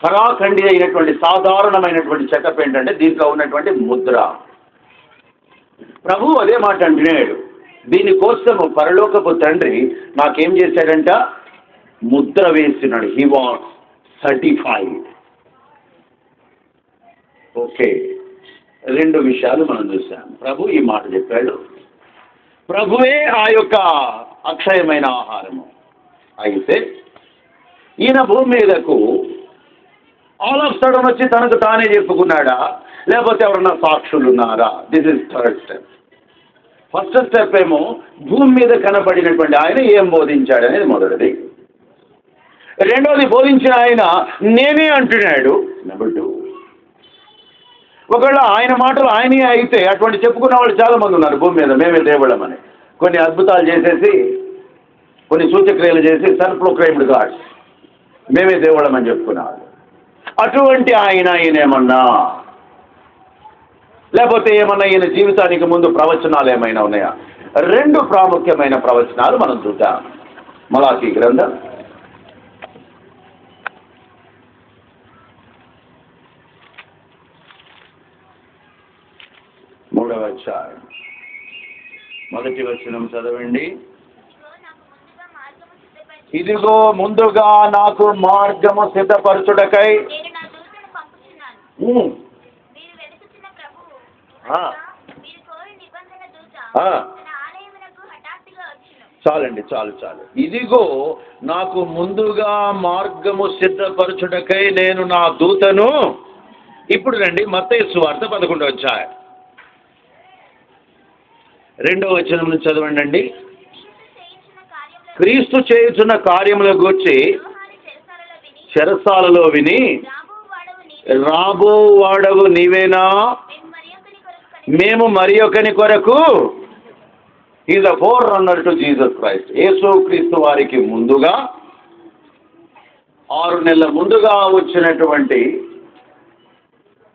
కరాఖండి అయినటువంటి సాధారణమైనటువంటి చెకప్ ఏంటంటే దీంట్లో ఉన్నటువంటి ముద్ర. ప్రభు అదే మాట అంటున్నాడు, దీనికోసము పరలోకపు తండ్రి నాకేం చేశాడంట, ముద్ర వేస్తున్నాడు. He was certified. ఓకే, రెండు విషయాలు మనం చూసాం. ప్రభు ఈ మాట చెప్పాడు, ప్రభువే ఆ యొక్క అక్షయమైన ఆహారము. అయితే ఈయన భూమి మీదకు ఆల్ ఆఫ్ సడన్ వచ్చి తనకు తానే చెప్పుకున్నాడా, లేకపోతే ఎవరన్నా సాక్షులు ఉన్నారా? This is third step. First step ఏమో భూమి మీద కనబడినటువంటి ఆయన ఏం బోధించాడు అనేది మొదటిది. రెండోది, బోధించిన ఆయన నేనే అంటున్నాడు. నెంబర్ 2, ఒకవేళ ఆయన మాటలు ఆయనే అయితే అటువంటి చెప్పుకున్న వాళ్ళు చాలామంది ఉన్నారు భూమి మీద, మేమే దేవుళ్ళమని. కొన్ని అద్భుతాలు చేసేసి, కొన్ని సూచక్రియలు చేసి సెల్ఫ్ ప్రొక్లైమ్డ్ గాడ్స్, మేమే దేవుళ్ళమని చెప్పుకున్నారు. అటువంటి ఈయనేమన్నా, లేకపోతే ఏమన్నా ఈయన జీవితానికి ముందు ప్రవచనాలు ఏమైనా ఉన్నాయా? 2 ప్రాముఖ్యమైన ప్రవచనాలు మనం చూద్దాం. మలాకీ గ్రంథం 3వ అధ్యాయం 1వ వచనం చదవండి. ఇదిగో ముందుగా నాకు మార్గము సిద్ధపరచుటకై చాలండి, చాలు. ఇదిగో నాకు ముందుగా మార్గము సిద్ధపరచుటకై నేను నా దూతను. ఇప్పుడు రండి మత్తయి సువార్త 11వ అధ్యాయం 2వ వచనం నుంచి చదవండి. క్రీస్తు చేయుచున్న కార్యముల గూర్చి చెరసాలలో విని, రాబో వాడవు నీవేనా, మేము మరి ఒకని కొరకు. Is the forerunner to Jesus Christ. యేసు క్రీస్తు వారికి ముందుగా 6 నెలల ముందుగా వచ్చినటువంటి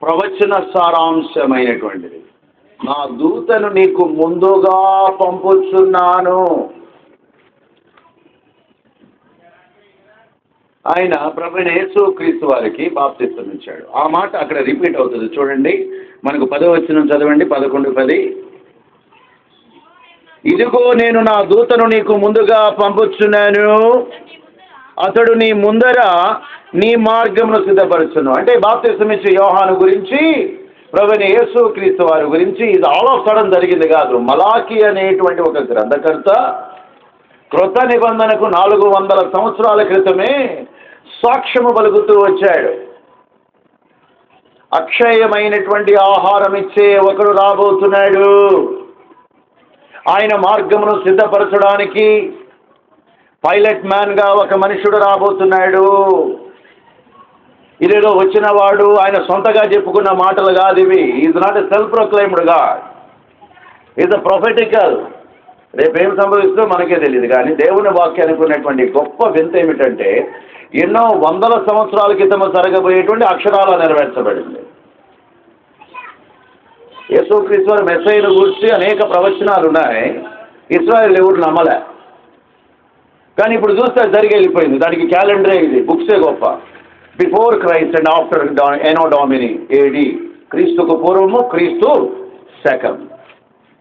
ప్రవచన సారాంశమైనటువంటిది. నా దూతను నీకు ముందుగా పంపుచున్నాను. ఆయన ప్రభువైన యేసు క్రీస్తు వారికి బాప్తిస్మం ఇచ్చాడు. ఆ మాట అక్కడ రిపీట్ అవుతుంది చూడండి. మనకు 10వ వచనం చదవండి, 11:10. ఇదిగో నేను నా దూతను నీకు ముందుగా పంపుచున్నాను, అతడు నీ ముందర నీ మార్గమును సిద్ధపరచును. అంటే బాప్తిస్మం ఇచ్చే యోహాను గురించి, ప్రభువైన యేసు క్రీస్తు వారి గురించి ఇది ఆల్ ఆఫ్ సడన్ జరిగింది కాదు. మలాకీ అనేటువంటి ఒక గ్రంథకర్త క్రొత్త నిబంధనకు 400 సంవత్సరాల క్రితమే సాక్ష్యము పలుకుతూ వచ్చాడు. అక్షయమైనటువంటి ఆహారం ఇచ్చే ఒకడు రాబోతున్నాడు. ఆయన మార్గమును సిద్ధపరచడానికి పైలట్ మ్యాన్గా ఒక మనుషుడు రాబోతున్నాడు. ఇదేదో వచ్చిన వాడు ఆయన సొంతగా చెప్పుకున్న మాటలు కాదు ఇవి. Is not a self proclaimed God, is a prophetical. రేపేం సంభవిస్తుందో మనకే తెలియదు. కానీ దేవుని వాక్యానికి ఉన్నటువంటి గొప్ప వింత ఏమిటంటే ఎన్నో 100 సంవత్సరాల క్రితం జరగబోయేటువంటి అక్షరాలు నెరవేర్చబడింది. యేసుక్రీస్తు వారి మెస్సయ్యను గురించి అనేక ప్రవచనాలు ఉన్నాయి. ఇశ్రాయేలు ఎవరు నమ్మలే. కానీ ఇప్పుడు చూస్తే జరిగి వెళ్ళిపోయింది. దానికి క్యాలెండరే ఇది, బుక్సే గొప్ప. Before Christ and after Anno Domini AD, క్రీస్తుకు పూర్వము, క్రీస్తు శకం.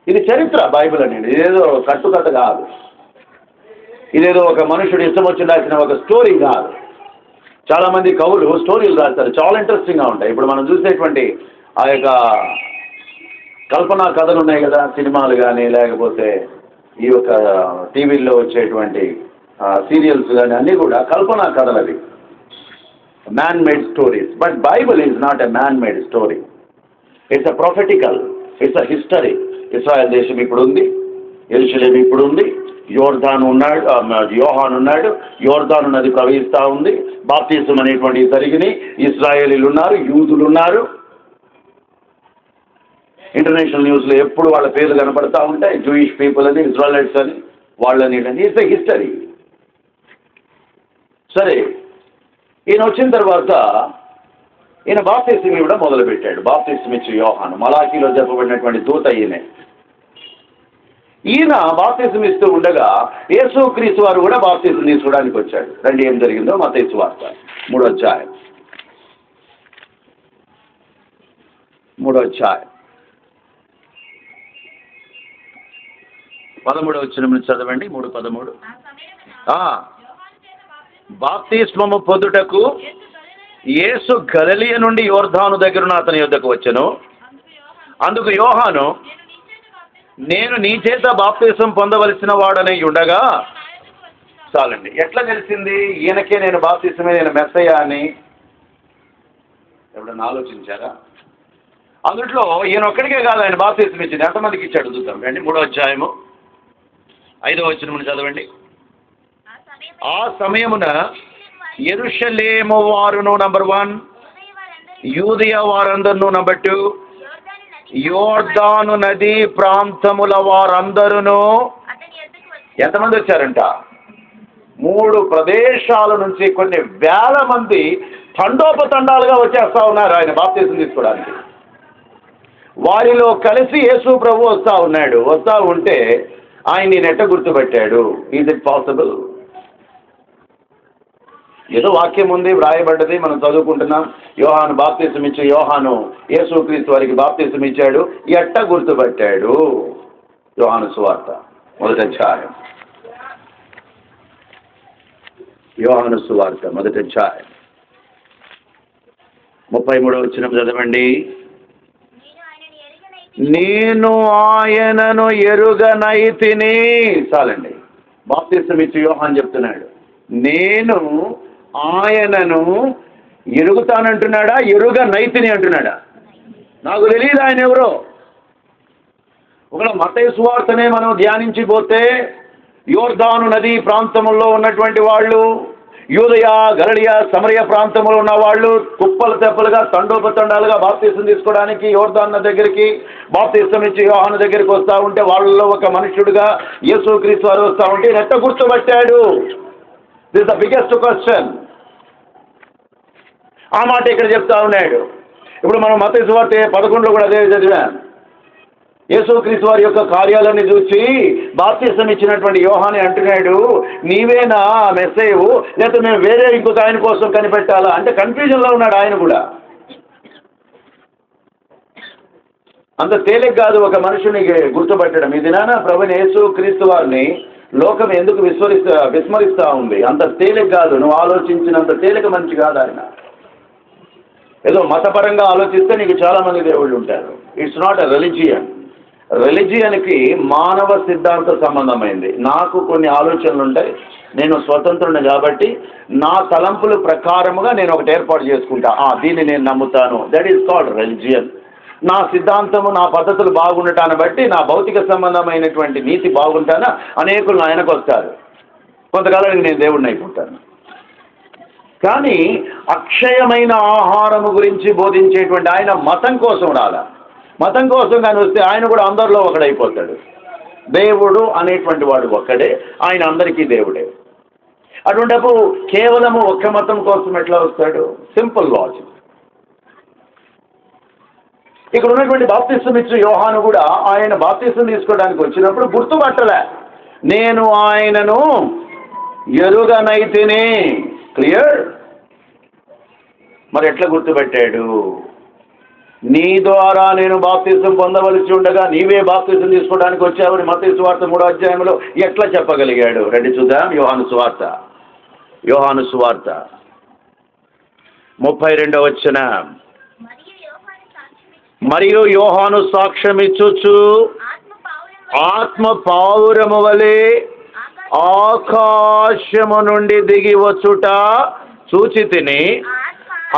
ఇది చరిత్ర బైబిల్ అనేది. ఇదేదో కట్టుకథ కాదు, ఇదేదో ఒక మనుషుడు ఇష్టం వచ్చి రాసిన ఒక స్టోరీ కాదు. చాలామంది కవులు స్టోరీలు రాస్తారు, చాలా ఇంట్రెస్టింగ్గా ఉంటాయి. ఇప్పుడు మనం చూసేటువంటి ఆ యొక్క కల్పనా కథలు ఉన్నాయి కదా, సినిమాలు కానీ లేకపోతే ఈ యొక్క టీవీల్లో వచ్చేటువంటి సీరియల్స్ కానీ అన్నీ కూడా కల్పనా కథలు అవి, man made stories. But Bible is not a man made story, it's a prophetical, it's a history. Israel దేశం ఇప్పుడు ఉంది, యెరూషలేము ఇప్పుడు ఉంది, యోర్దాను ఉన్నాడు, యోహాను ఉన్నాడు, యోర్దాను నది ప్రవహిస్తూ ఉంది, బాప్తిసం అనేటువంటివి జరిగినాయి, ఇశ్రాయేలీలు ఉన్నారు, యూదులు ఉన్నారు. ఇంటర్నేషనల్ న్యూస్లో ఎప్పుడు వాళ్ళ పేర్లు కనపడతా ఉంటాయి, జూయిష్ పీపుల్ అని, ఇజ్రాయలైట్స్ అని, వాళ్ళని ఇట్స్ ఎ హిస్టరీ. సరే, ఈయన వచ్చిన తర్వాత ఈయన బాప్తిస్మం కూడా మొదలుపెట్టాడు. బాప్తిస్మం ఇచ్చి యోహాను, మలాకీలో చెప్పబడినటువంటి దూత ఈయన బాప్తిస్మం ఇస్తూ ఉండగా యేసుక్రీస్తు వారు కూడా బాప్తిస్మం తీసుకోవడానికి వచ్చాడు. రండి ఏం జరిగిందో మత్తయి సువార్త 3వ అధ్యాయం 13వ వచనం నుంచి చదవండి. 3:13. బాప్తిస్మము పొందుటకు యేసు గలిలయ నుండి యోర్దాను దగ్గరున్న అతని యొద్దకు వచ్చెను. అందుకు యోహాను, నేను నీ చేత బాప్తిస్మం పొందవలసిన వాడనై ఉండగా. చాలండి. ఎట్లా తెలిసింది ఈయనకే నేను బాప్తిస్మే, నేను మెస్సయ్యా అని? ఎవడన్నా ఆలోచించారా? అందుట్లో ఈయన ఒక్కడికే కాదు ఆయన బాప్తిస్మం ఇచ్చింది. ఎంతమందికి ఇచ్చాడు చూద్దాం రండి. 3వ అధ్యాయము 5వ వచనం చదవండి. ఆ సమయమున యెరూషలేము వారును నంబర్ 1, యూదయ వారందరూ నంబర్ 2, యోర్దాను నది ప్రాంతముల వారందరూ ఎంతమంది వచ్చారంట? 3 ప్రదేశాల నుంచి కొన్ని వేల మంది తండోపతండాలుగా వచ్చేస్తా ఉన్నారు ఆయన బాప్తిస్మం తీసుకోవడానికి. వారిలో కలిసి యేసు ప్రభు వస్తూ ఉంటే ఆయన్ని నెట్ట గుర్తుపెట్టాడు. Is it possible? ఏదో వాక్యం ఉంది, వ్రాయబడ్డది, మనం చదువుకుంటున్నాం. యోహాను బాప్తిస్మం ఇచ్చి యోహాను యేసుక్రీస్తు వారికి బాప్తిస్మం ఇచ్చాడు. ఎట్ట గుర్తుపట్టాడు? యోహాను సువార్త 1వ అధ్యాయం, యోహాను సువార్త 1వ అధ్యాయం 33వ వచనం చదవండి. నేను ఆయనను ఎరుగనైతిని. చాలండి. బాప్తిస్మం ఇచ్చి యోహాను చెప్తున్నాడు, నేను ఆయనను ఎరుగుతానంటున్నాడా, ఎరుగనైతిని అంటున్నాడా? నాకు తెలియదు ఆయన ఎవరో. ఒకవేళ మత్తయి సువార్తనే మనం ధ్యానించిపోతే యోర్దాను నది ప్రాంతంలో ఉన్నటువంటి వాళ్ళు, యూదయ, గలిలయ, సమరయ ప్రాంతంలో ఉన్న వాళ్ళు కుప్పలు తెప్పలుగా తండోపతండాలుగా బాప్తిస్మం తీసుకోవడానికి యోర్దాను దగ్గరికి బాప్తిస్మం ఇచ్చి యోహాను దగ్గరికి వస్తూ ఉంటే వాళ్ళలో ఒక మనుష్యుడిగా యేసుక్రీస్తు వారు వస్తూ ఉంటే ఎట్ట గుర్తుపట్టాడు? This the biggest question. ఆ మాట ఇక్కడ చెప్తా ఉన్నాడు. ఇప్పుడు మనం మత్తయి సువార్త 11లో కూడా అదే చదివాం. యేసుక్రీస్తు వారి యొక్క కార్యాలన్నీ చూసి బాప్తిస్మం ఇచ్చినటువంటి యోహాను అంటున్నాడు, నీవేనా మెస్సయ్యవు, లేకపోతే మేము వేరే ఇంకొక ఆయన కోసం కనిపెట్టాలా అంటే కన్ఫ్యూజన్లో ఉన్నాడు ఆయన కూడా. అంత తేలిక కాదు ఒక మనుషుని గుర్తుపట్టడం. ఈ దినాన ప్రభువైన యేసుక్రీస్తు వారిని లోకం ఎందుకు విస్మరిస్తూ ఉంది? అంత తేలిక కాదు. నువ్వు ఆలోచించినంత తేలిక మనిషి కాదు ఆయన. ఏదో మతపరంగా ఆలోచిస్తే నీకు చాలామంది దేవుళ్ళు ఉంటారు. It's not a religion. రిలిజియన్కి మానవ సిద్ధాంత సంబంధమైంది. నాకు కొన్ని ఆలోచనలు ఉంటాయి, నేను స్వతంత్రుని కాబట్టి నా తలంపుల ప్రకారముగా నేను ఒకటి ఏర్పాటు చేసుకుంటా, దీన్ని నేను నమ్ముతాను. That is called religion. నా సిద్ధాంతము, నా పద్ధతులు బాగుండటాన్ని బట్టి నా భౌతిక సంబంధమైనటువంటి నీతి బాగుంటానా అనేకులు నా వెనక వస్తారు. కొంతకాలానికి నేను దేవుడిని అయిపోతాను. కానీ అక్షయమైన ఆహారము గురించి బోధించేటువంటి ఆయన మతం కోసం రాలా. మతం కోసం కానీ వస్తే ఆయన కూడా అందరిలో ఒకడైపోతాడు. దేవుడు అనేటువంటి వాడు ఒక్కడే, ఆయన అందరికీ దేవుడే. అటువంటిప్పుడు కేవలము ఒక్క మతం కోసం ఎట్లా వస్తాడు? Simple logic. ఇక్కడ ఉన్నటువంటి బాప్తిస్మం ఇచ్చే యోహాను కూడా ఆయన బాప్తిస్మం తీసుకోవడానికి వచ్చినప్పుడు గుర్తుపట్టలే, నేను ఆయనను ఎరుగనైతిని. క్లియర్? మరి ఎట్లా గుర్తుపెట్టాడు? నీ ద్వారా నేను బాప్తిస్మం పొందవలసి ఉండగా నీవే బాప్తిస్మం తీసుకోవడానికి వచ్చావని మత్తయి సువార్త 3వ అధ్యాయంలో ఎట్లా చెప్పగలిగాడు? రండి చూద్దాం. యోహాను సువార్త 32వ వచనం. మరియు యోహాను సాక్ష్యమిచ్చుచు ఆత్మ పావురము వలె ఆకాశము నుండి దిగి వచ్చుట చూచితిని.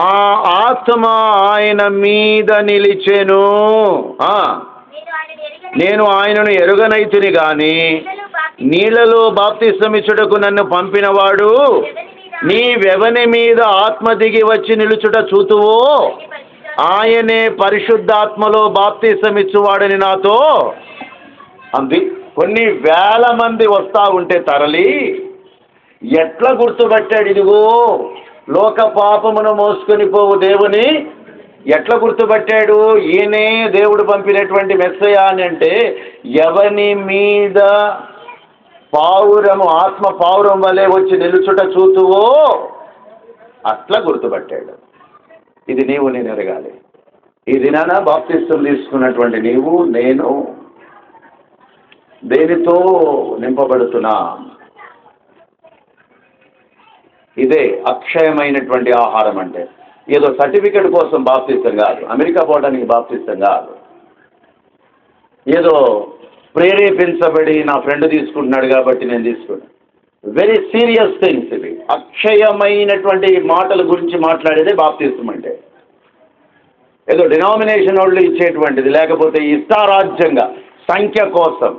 ఆ ఆత్మ ఆయన మీద నిలిచెను. నేను ఆయనను ఎరుగనైతిని గాని నీళ్లలో బాప్తిస్మం ఇచ్చుటకు నన్ను పంపినవాడు నీవెవని మీద ఆత్మ దిగి వచ్చి నిలుచుట చూతువో ఆయనే పరిశుద్ధాత్మలో బాప్తిస్మం ఇచ్చువాడని నాతో అంది. కొన్ని వేల మంది వస్తూ ఉంటే తరలి ఎట్లా గుర్తుపట్టాడు? ఇదిగో లోక పాపమును మోసుకొని పోవు దేవుని ఎట్లా గుర్తుపట్టాడు? ఈయనే దేవుడు పంపినటువంటి మెస్సయ్య అని అంటే, ఎవని మీద పావురము ఆత్మ పావురం వలె వచ్చి నిలుచుట చూతువో అట్లా గుర్తుపట్టాడు. ఇది నీవు నేను ఎరగాలి. ఈ దినాన బాప్తిస్తం తీసుకున్నటువంటి నీవు నేను దేనితో నింపబడుతున్నా? ఇదే అక్షయమైనటువంటి ఆహారం అంటే. ఏదో సర్టిఫికెట్ కోసం బాప్తిస్తం కాదు, అమెరికా పోవడానికి బాప్తిస్తం కాదు, ఏదో ప్రేరేపించబడి నా ఫ్రెండ్ తీసుకుంటున్నాడు కాబట్టి నేను తీసుకున్నాను. వెరీ సీరియస్ థింగ్స్ ఇవి. అక్షయమైనటువంటి మాటల గురించి మాట్లాడేదే బాప్తిస్తం అంటే. ఏదో డినామినేషన్ వాళ్ళు ఇచ్చేటువంటిది, లేకపోతే ఇష్టారాజ్యంగా సంఖ్య కోసం,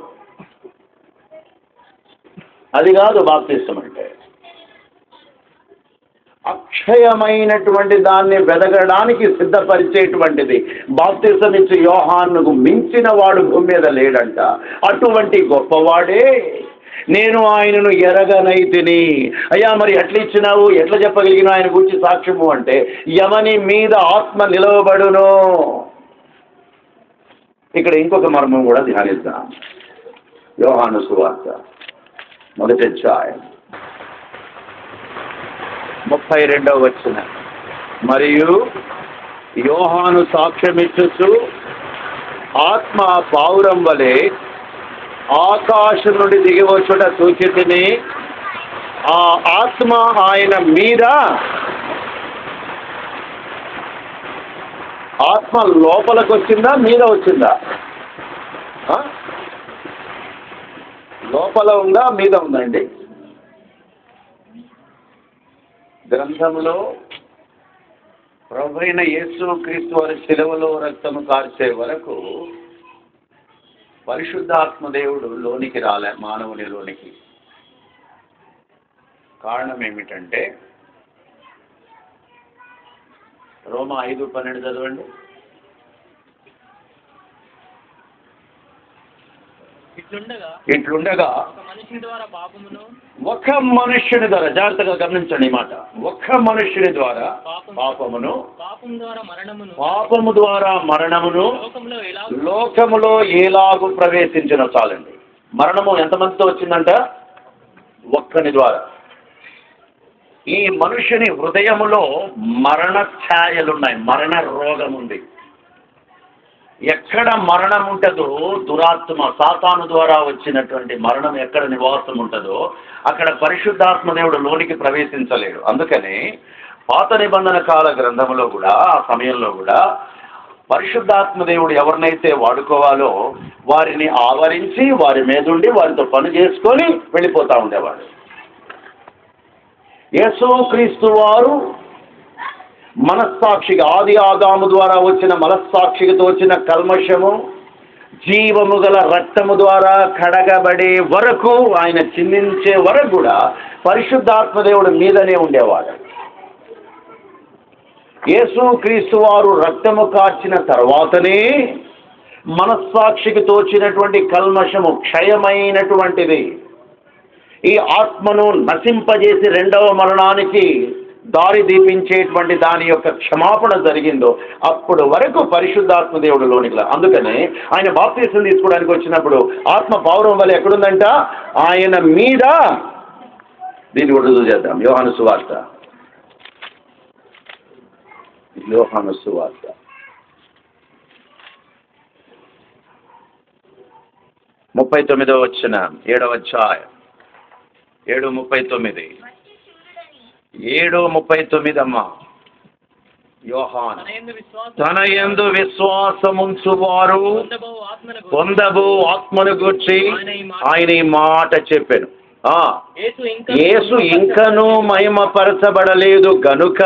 అది కాదు బాప్తిస్తం అంటే. అక్షయమైనటువంటి దాన్ని వెదగడానికి సిద్ధపరిచేటువంటిది. బాప్తిస్తం ఇచ్చి యోహానుకు మించిన వాడు భూమి మీద లేడంట. అటువంటి గొప్పవాడే నేను ఆయనను ఎరగనైతిని. అయ్యా మరి ఎట్లా ఇచ్చినావు, ఎట్లా చెప్పగలిగిన ఆయన గురించి సాక్ష్యము అంటే, ఎవని మీద ఆత్మ నిలవబడును. ఇక్కడ ఇంకొక మర్మం కూడా ధ్యానిద్దాం. యోహాను సువార్త 1వ అధ్యాయం 32వ వచనం. మరియు యోహాను సాక్ష్యమిచ్చుచు ఆత్మ పావురం వలె ఆకాశం నుండి దిగి వచ్చుట చూచితిని. ఆ ఆత్మ ఆయన మీద, ఆత్మ లోపలికి వచ్చిందా మీద వచ్చిందా? లోపల ఉందా మీద ఉందండి? గ్రంథంలో ప్రభువైన యేసు క్రీస్తు వారి శిలువలో రక్తము కార్చే వరకు పరిశుద్ధాత్మదేవుడు లోనికి రాలే, మానవునిలోనికి. కారణం ఏమిటంటే, రోమా 5:12 చదవండి. ఇట్లుండగా ఒక్క మనుష్యుని ద్వారా, జాగ్రత్తగా గమనించండి ఈ మాట, ఒక్క మనుష్యుని ద్వారా పాపము ద్వారా మరణమును లోకములో ఎలాగూ ప్రవేశించిన. చాలండి. మరణము ఎంతమందితో వచ్చిందంట? ఒక్కని ద్వారా. ఈ మనుష్యుని హృదయములో మరణ ఛాయలున్నాయి, మరణ రోగం ఉంది. ఎక్కడ మరణం ఉంటుందో, దురాత్మ సాతాను ద్వారా వచ్చినటువంటి మరణం ఎక్కడ నివాసం ఉంటుందో అక్కడ పరిశుద్ధాత్మదేవుడు లోనికి ప్రవేశించలేడు. అందుకని పాత నిబంధన కాల గ్రంథంలో కూడా, ఆ సమయంలో కూడా పరిశుద్ధాత్మదేవుడు ఎవరినైతే వాడుకోవాలో వారిని ఆవరించి వారి మీదుండి వారితో పని చేసుకొని వెళ్ళిపోతూ ఉండేవాడు. యేసుక్రీస్తు వారు మనస్సాక్షిగా, ఆది ఆదాము ద్వారా వచ్చిన మనస్సాక్షితో వచ్చిన కల్మషము జీవము గల రక్తము ద్వారా కడగబడే వరకు, ఆయన చిందించే వరకు కూడా పరిశుద్ధాత్మదేవుడు మీదనే ఉండేవాడు. యేసుక్రీస్తు వారు రక్తము కార్చిన తర్వాతనే మనస్సాక్షికి తోచినటువంటి కల్మషము క్షయమైనటువంటిది. ఈ ఆత్మను నశింపజేసి రెండవ మరణానికి దారి దీపించేటువంటి దాని యొక్క క్షమాపణ జరిగిందో అప్పుడు వరకు పరిశుద్ధాత్మదేవుడు లోనికి. అందుకనే ఆయన బాప్తిసం తీసుకోవడానికి వచ్చినప్పుడు ఆత్మ పావురం వల్ల ఎక్కడుందంట? ఆయన మీద. దీన్ని కూడా రుజువు చేద్దాం. యోహాను సువార్త 39వ వచనం, 7వ అధ్యాయం 7:39. 7:39 అమ్మా. యోహాను తన యందు విశ్వాసముంచువారు పొందబో ఆత్మను గూర్చి ఆయన ఈ మాట చెప్పాను. యేసు ఇంకనూ మహిమపరచబడలేదు గనుక,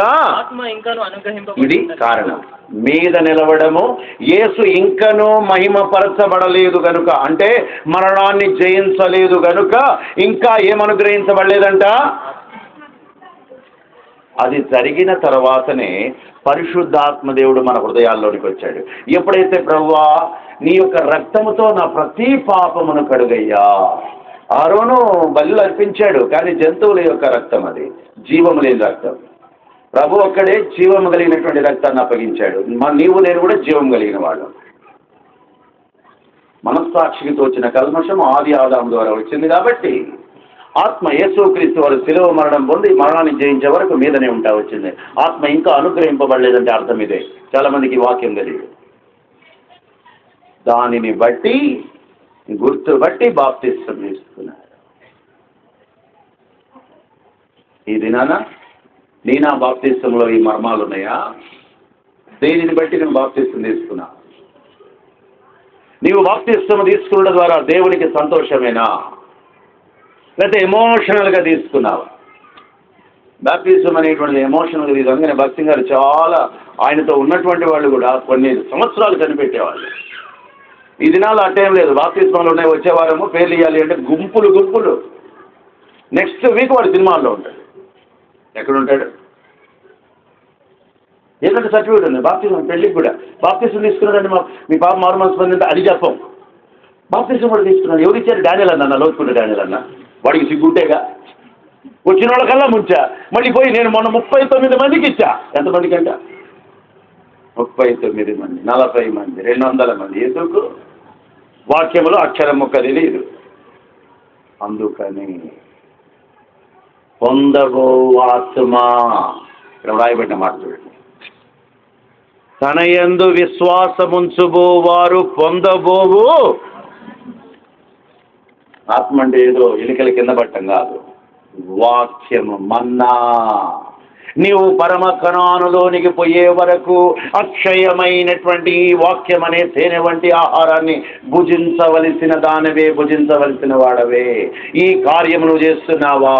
ఇది కారణం. మీద నిలవడము, యేసు ఇంకనూ మహిమపరచబడలేదు గనుక అంటే మరణాన్ని జయించలేదు గనుక ఇంకా ఏమనుగ్రహించబడలేదంట? అది జరిగిన తర్వాతనే పరిశుద్ధాత్మదేవుడు మన హృదయాల్లోనికి వచ్చాడు. ఎప్పుడైతే ప్రభువా నీ యొక్క రక్తముతో నా ప్రతి పాపమును కడుగయ్యా. ఆరోను బలులు అర్పించాడు, కానీ జంతువుల యొక్క రక్తం, అది జీవము లేని రక్తం. ప్రభు ఒక్కడే జీవం కలిగినటువంటి రక్తాన్ని అప్పగించాడు. నీవు నేను కూడా జీవం కలిగిన వాడు. మనస్సాక్షికి తోచిన కల్మషం ఆది ఆదాము ద్వారా వచ్చింది కాబట్టి ఆత్మ యేసుక్రీస్తు వారు శిలువ మరణం పొంది మరణాన్ని జయించే వరకు మీదనే ఉంటా వచ్చింది. ఆత్మ ఇంకా అనుగ్రహింపబడలేదంటే అర్థం ఇదే. చాలా మందికి వాక్యం తెలియదు. దానిని బట్టి గుర్తుబట్టి బాప్తిస్తం తీసుకున్నారు. ఈ దినాన నా బాప్తిస్తంలో ఈ మర్మాలు ఉన్నాయా? దేనిని బట్టి నేను బాప్తిస్తం తీసుకున్నా? నీవు బాప్తిస్తం తీసుకున్న ద్వారా దేవునికి సంతోషమేనా, లేకపోతే ఎమోషనల్గా తీసుకున్నావా? బాప్తిజం అనేటువంటిది ఎమోషనల్గా తీసుకు. అందుకని భక్తి గారు చాలా ఆయనతో ఉన్నటువంటి వాళ్ళు కూడా కొన్ని సంవత్సరాలు కనిపెట్టేవాళ్ళు. ఈ దినాలు అట్టేం లేదు. బాప్తిజంలో ఉన్నాయి, వచ్చే వారము పేర్లు ఇవ్వాలి అంటే గుంపులు గుంపులు. నెక్స్ట్ వీక్ వాడు సినిమాల్లో ఉంటాడు. ఎక్కడుంటాడు? ఏంటంటే సర్టిఫికేట్ ఉంది బాప్తిజం, పెళ్ళికి కూడా బాప్తిజం తీసుకున్నాడంటే మీ పాప మారు మనసు పొందింటే అది చెప్పం. బాప్తిజం కూడా తీసుకున్నాడు. ఎవరు ఇచ్చారు? డానియల్ అన్న, లోతుకుంటే డానియల్ అన్న. వాడికి సిగ్గుంటేగా. వచ్చిన వాళ్ళకల్లా ముంచా. మళ్ళీ పోయి నేను మొన్న 39 మందికి ఇచ్చా. ఎంతమందికి అంట? 39 మంది, 40 మంది, 200 మంది. ఎందుకు? వాక్యములో అక్షరం ముక్క తెలియదు. అందుకని పొందబో ఆత్మ ఇక్కడ రాయబడిన మాట చూడండి. తన యందు విశ్వాసముంచుబో వారు పొందబోవు ఆత్మ. అంటే ఏదో ఎలికల కింద పట్టం కాదు, వాక్యము మన్నా. నీవు పరమ కణానులోనికి పోయే వరకు అక్షయమైనటువంటి వాక్యం అనే తేనె వంటి ఆహారాన్ని భుజించవలసిన దానవే, భుజించవలసిన వాడవే. ఈ కార్యమును చేస్తున్నావా?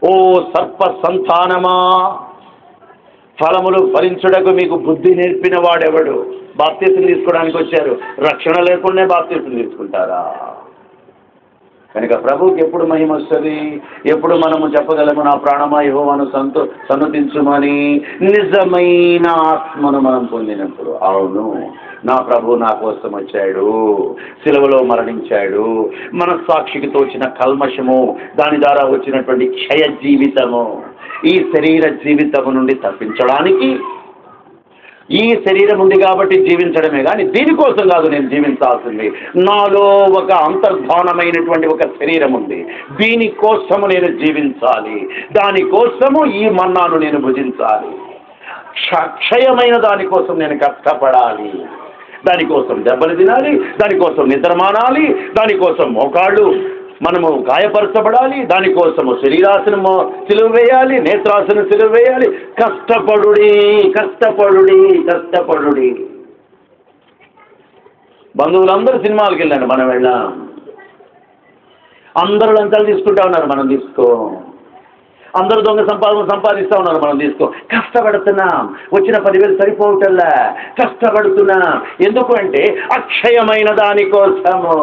ఓ సర్ప సంతానమా, ఫలములు ఫలించుటకు మీకు బుద్ధి నేర్పిన వాడెవడు? బాప్తిసం తీసుకోవడానికి వచ్చారు, రక్షణ లేకుండా బాప్తిసం తీసుకుంటారా? కనుక ప్రభువుకి ఎప్పుడు మహిమ వస్తుంది? ఎప్పుడు మనము చెప్పగలము, నా ప్రాణమా యెహోవాను సన్నుతించుమని? నిజమైన ఆత్మను మనం పొందినప్పుడు. అవును, నా ప్రభు నా కోసం వచ్చాడు, సిలువలో మరణించాడు, మనస్సాక్షికి తోచిన కల్మషము, దాని ద్వారా వచ్చినటువంటి క్షయ జీవితము, ఈ శరీర జీవితము నుండి తప్పించడానికి. ఈ శరీరం ఉంది కాబట్టి జీవించడమే కానీ దీనికోసం కాదు నేను జీవించాల్సింది. నాలో ఒక అంతర్ధానమైనటువంటి ఒక శరీరం ఉంది, దీనికోసము నేను జీవించాలి. దానికోసము ఈ మన్నాను నేను భుజించాలి. క్షయమైన దానికోసం నేను కష్టపడాలి. దానికోసం దెబ్బలు తినాలి, దానికోసం నిద్రమానాలి, దానికోసం మోకాళ్ళు మనము గాయపరచబడాలి, దానికోసము శరీరాసనము సిలువ వేయాలి, నేత్రాసన సిలువ వేయాలి. కష్టపడుడి, కష్టపడుడి, కష్టపడుడి. బంధువులందరూ సినిమాలకు వెళ్ళాను, మనం వెళ్ళాం. అందరూ లంచాలు తీసుకుంటా ఉన్నారు, మనం తీసుకో. అందరూ దొంగ సంపాదిస్తూ ఉన్నారు, మనం తీసుకో. కష్టపడుతున్నాం, వచ్చిన 10,000 సరిపోవటల్లా, కష్టపడుతున్నాం. ఎందుకు అంటే అక్షయమైన దానికోసము.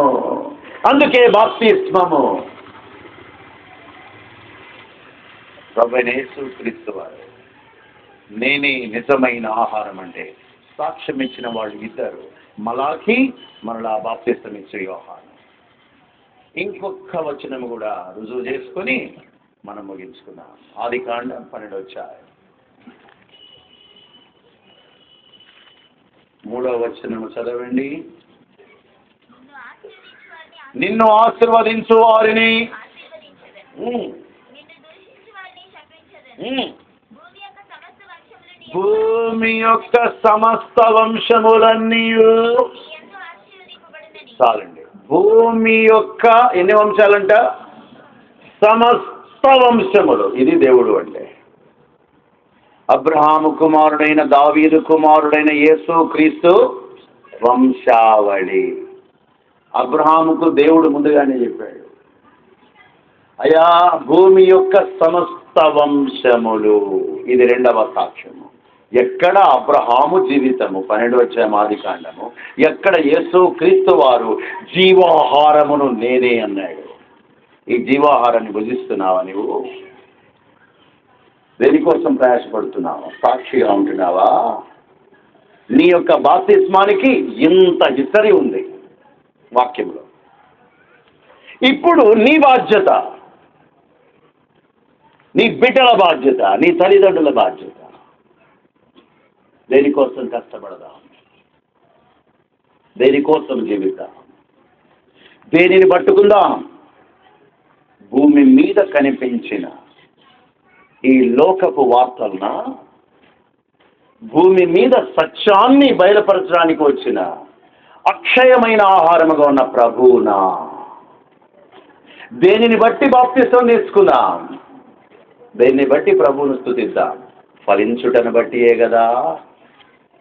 అందుకే బాప్తిస్మము. ప్రభువైన యేసుక్రీస్తు వారు నేనే నిజమైన ఆహారం అంటే సాక్ష్యం ఇచ్చిన వాళ్ళు ఇద్దరు, మలాకి, మరలా బాప్తిస్తం ఇచ్చే యోహాను. ఇంకొక వచనం కూడా రుజువు చేసుకొని మనం ముగించుకున్నాం. ఆదికాండం 12వ అధ్యాయం 3వ వచనం చదవండి. నిన్ను ఆశీర్వదించు వారిని, భూమి యొక్క సమస్త వంశములన్నీ చాలండి. భూమి యొక్క ఎన్ని వంశాలంట? సమస్త వంశములు. ఇది దేవుడు అంటే. అబ్రహాము కుమారుడైన దావీదు కుమారుడైన యేసుక్రీస్తు వంశావళి. అబ్రహాముకు దేవుడు ముందుగానే చెప్పాడు, అయా భూమి యొక్క సమస్త వంశములు. ఇది 2వ సాక్ష్యము. ఎక్కడ అబ్రహాము జీవితము 12వ అధ్యాయం ఆదికాండము, ఎక్కడ యేసుక్రీస్తు వారు జీవాహారమును నేనే అన్నాడు. ఈ జీవాహారాన్ని భుజిస్తున్నావా? నువ్వు దేనికోసం ప్రయాసపడుతున్నావా? సాక్షిగా ఉంటున్నావా? నీ యొక్క బాప్తిస్మానికి ఇంత హిస్టరీ ఉంది వాక్యంలో. ఇప్పుడు నీ బాధ్యత నీ బిడ్డల బాధ్యత, నీ తల్లిదండ్రుల బాధ్యత. దేనికోసం కష్టపడదాం, దేనికోసం జీవిద్దాం, దేనిని పట్టుకుందాం? భూమి మీద కనిపించిన ఈ లోకపు వార్తలన, భూమి మీద సత్యాన్ని బయలుపరచడానికి వచ్చిన అక్షయమైన ఆహారముగా ఉన్న ప్రభువునా? దేనిని బట్టి బాప్తిసం తీసుకుందాం, దేన్ని బట్టి ప్రభువును స్తుతిద్దాం? ఫలించుటను బట్టియే కదా.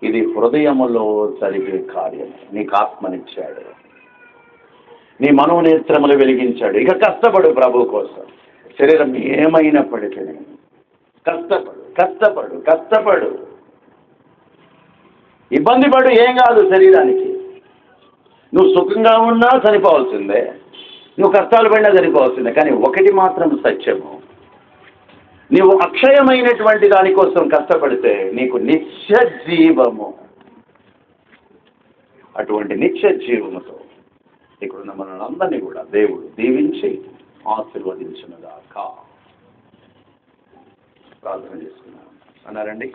ఇది హృదయములో జరిగే కార్యం. నీకు ఆత్మనిచ్చాడు, నీ మనోనేత్రములు వెలిగించాడు. ఇక కష్టపడు ప్రభు కోసం. శరీరం ఏమైనప్పటికీ కష్టపడు, కష్టపడు, కష్టపడు. ఇబ్బంది పడు, ఏం కాదు శరీరానికి. నువ్వు సుఖంగా ఉన్నా చనిపోవాల్సిందే, నువ్వు కష్టాలు పడినా చనిపోవాల్సిందే. కానీ ఒకటి మాత్రం సత్యము, నీవు అక్షయమైనటువంటి దానికోసం కష్టపడితే నీకు నిత్య జీవము. అటువంటి నిత్య జీవముతో ఇక్కడున్న మనల్ని కూడా దేవుడు దీవించి ఆశీర్వదించునుగాక. ప్రార్థన చేసుకున్నాను అన్నారండి.